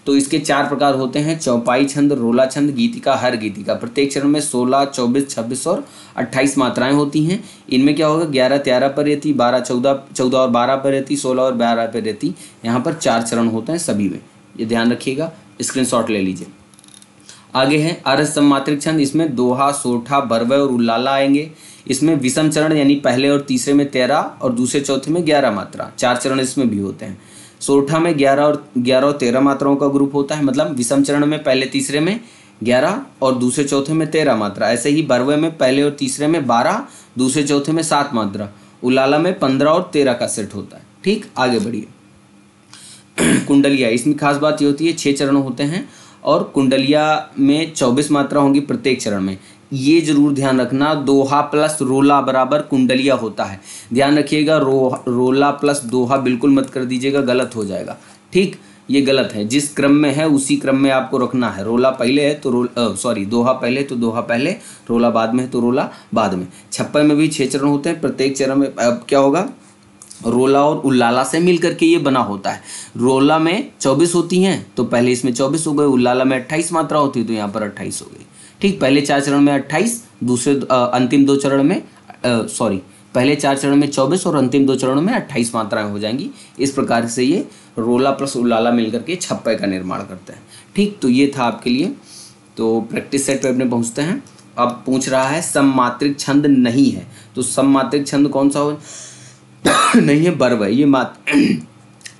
तो इसके 4 प्रकार होते हैं, चौपाई छंद, रोला छंद, गीतिका, हर गीतिका। प्रत्येक चरण में 16, 24, 26 और 28 मात्राएं होती हैं। इनमें क्या होगा, 11, 13 पर रहती, 12, 14 और 12 पर रहती, 16 और 12 पर रहती। यहाँ पर 4 चरण होते हैं सभी में, ये ध्यान रखिएगा, स्क्रीनशॉट ले लीजिए। आगे है अर्ध सममात्रिक छंद, इसमें दोहा, सोठा, बरवय और उल्लाला आएंगे। इसमें विषम चरण यानी पहले और तीसरे में 13 और दूसरे चौथे में 11 मात्रा, 4 चरण इसमें भी होते हैं। सोठा में 11 और 13 मात्राओं का ग्रुप होता है, मतलब विषम चरण में पहले तीसरे में 11 और दूसरे चौथे में 13 मात्रा। ऐसे ही बरवय में पहले और तीसरे में 12, दूसरे चौथे में 7 मात्रा। उल्लाला में 15 और 13 का सेट होता है। ठीक, आगे बढ़िए। कुंडलिया, इसमें खास बात ये होती है 6 चरण होते हैं, और कुंडलिया में 24 मात्रा होंगी प्रत्येक चरण में। ये जरूर ध्यान रखना, दोहा प्लस रोला बराबर कुंडलिया होता है। ध्यान रखिएगा, रोला प्लस दोहा बिल्कुल मत कर दीजिएगा, गलत हो जाएगा। ठीक, ये गलत है, जिस क्रम में है उसी क्रम में आपको रखना है। रोला पहले है तो दोहा पहले तो दोहा पहले, रोला बाद में है तो रोला बाद में। छप्पन में भी 6 चरण होते हैं, प्रत्येक चरण में अब क्या होगा, रोला और उल्लाला से मिल करके ये बना होता है। रोला में 24 होती हैं, तो पहले इसमें 24 हो गए। उल्लाला में 28 मात्रा होती है, तो यहाँ पर 28 हो गई। ठीक, पहले 4 चरण में 28, दूसरे अंतिम 2 चरण में पहले 4 चरण में 24 और अंतिम 2 चरणों में 28 मात्राएं हो जाएंगी। इस प्रकार से ये रोला प्लस उल्लाला मिलकर के छप्पे का निर्माण करते हैं। ठीक, तो ये था आपके लिए। तो प्रैक्टिस सेट पे अपने पहुँचते हैं। अब पूछ रहा है सममात्रिक छंद नहीं है, तो सममात्रिक छंद कौन सा हो नहीं है, बरवय, ये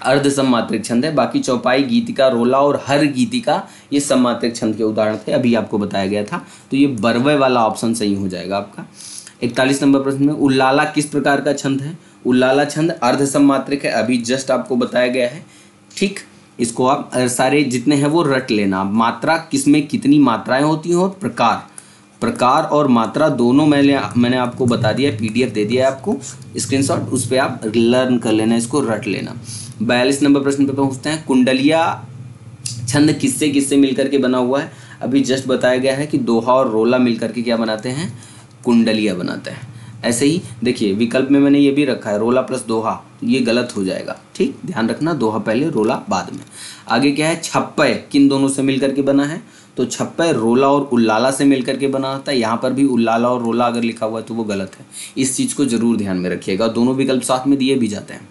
अर्ध सममात्रिक छंद है। बाकी चौपाई, गीतिका, रोला और हर गीतिका ये सममात्रिक छंद के उदाहरण थे, अभी आपको बताया गया था। तो ये बरवय वाला ऑप्शन सही हो जाएगा आपका। 41 नंबर प्रश्न में, उल्लाला किस प्रकार का छंद है। उल्लाला छंद अर्ध सममात्रिक है, अभी जस्ट आपको बताया गया है। ठीक, इसको आप सारे जितने हैं वो रट लेना। मात्रा किसमें कितनी मात्राएं होती हैं और प्रकार और मात्रा दोनों मैंने आपको बता दिया, PDF दे दिया है आपको स्क्रीनशॉट, उस पर आप लर्न कर लेना, इसको रट लेना। 42 नंबर प्रश्न पे पहुँचते हैं। कुंडलिया छंद किससे किससे मिलकर के बना हुआ है? अभी जस्ट बताया गया है कि दोहा और रोला मिलकर के क्या बनाते हैं? कुंडलिया बनाते हैं। ऐसे ही देखिए विकल्प में मैंने ये भी रखा है रोला प्लस दोहा, तो ये गलत हो जाएगा, ठीक ध्यान रखना, दोहा पहले रोला बाद में। आगे क्या है? छप्पय किन दोनों से मिलकर के बना है? तो छप्पय रोला और उल्लाला से मिलकर के बना होता है। यहाँ पर भी उल्लाला और रोला अगर लिखा हुआ है तो वो गलत है, इस चीज़ को जरूर ध्यान में रखिएगा। दोनों विकल्प साथ में दिए भी जाते हैं,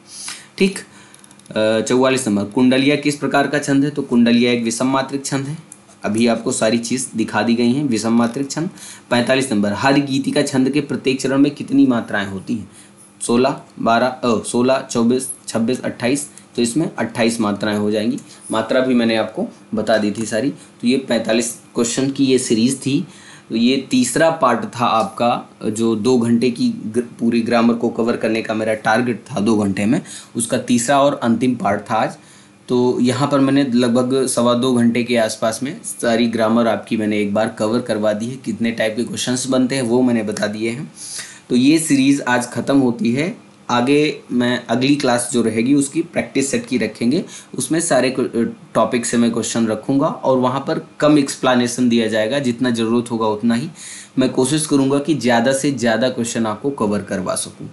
ठीक। 44 नंबर, कुंडलिया किस प्रकार का छंद है? तो कुंडलिया एक विषम मात्रिक छंद है। अभी आपको सारी चीज़ दिखा दी गई हैं, विषम मात्रिक छंद। 45 नंबर, हर गीतिका छंद के प्रत्येक चरण में कितनी मात्राएं होती हैं? 16, 24, 26, 28, तो इसमें 28 मात्राएं हो जाएंगी। मात्रा भी मैंने आपको बता दी थी सारी। तो ये 45 क्वेश्चन की ये सीरीज़ थी। तो ये तीसरा पार्ट था आपका, जो 2 घंटे की पूरी ग्रामर को कवर करने का मेरा टारगेट था 2 घंटे में, उसका तीसरा और अंतिम पार्ट था आज। तो यहाँ पर मैंने लगभग 2.25 घंटे के आसपास में सारी ग्रामर आपकी मैंने एक बार कवर करवा दी है। कितने टाइप के क्वेश्चंस बनते हैं वो मैंने बता दिए हैं। तो ये सीरीज़ आज ख़त्म होती है। आगे मैं अगली क्लास जो रहेगी उसकी प्रैक्टिस सेट की रखेंगे, उसमें सारे टॉपिक से मैं क्वेश्चन रखूँगा और वहाँ पर कम एक्सप्लेनेशन दिया जाएगा, जितना ज़रूरत होगा उतना ही। मैं कोशिश करूँगा कि ज़्यादा से ज़्यादा क्वेश्चन आपको कवर करवा सकूँ।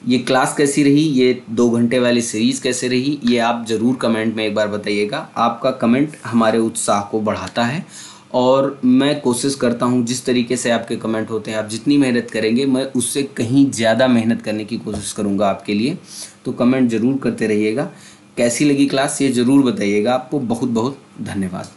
ये क्लास कैसी रही, ये 2 घंटे वाली सीरीज़ कैसे रही, ये आप ज़रूर कमेंट में एक बार बताइएगा। आपका कमेंट हमारे उत्साह को बढ़ाता है और मैं कोशिश करता हूँ जिस तरीके से आपके कमेंट होते हैं, आप जितनी मेहनत करेंगे मैं उससे कहीं ज़्यादा मेहनत करने की कोशिश करूँगा आपके लिए। तो कमेंट ज़रूर करते रहिएगा। कैसी लगी क्लास ये ज़रूर बताइएगा। आपको बहुत बहुत धन्यवाद।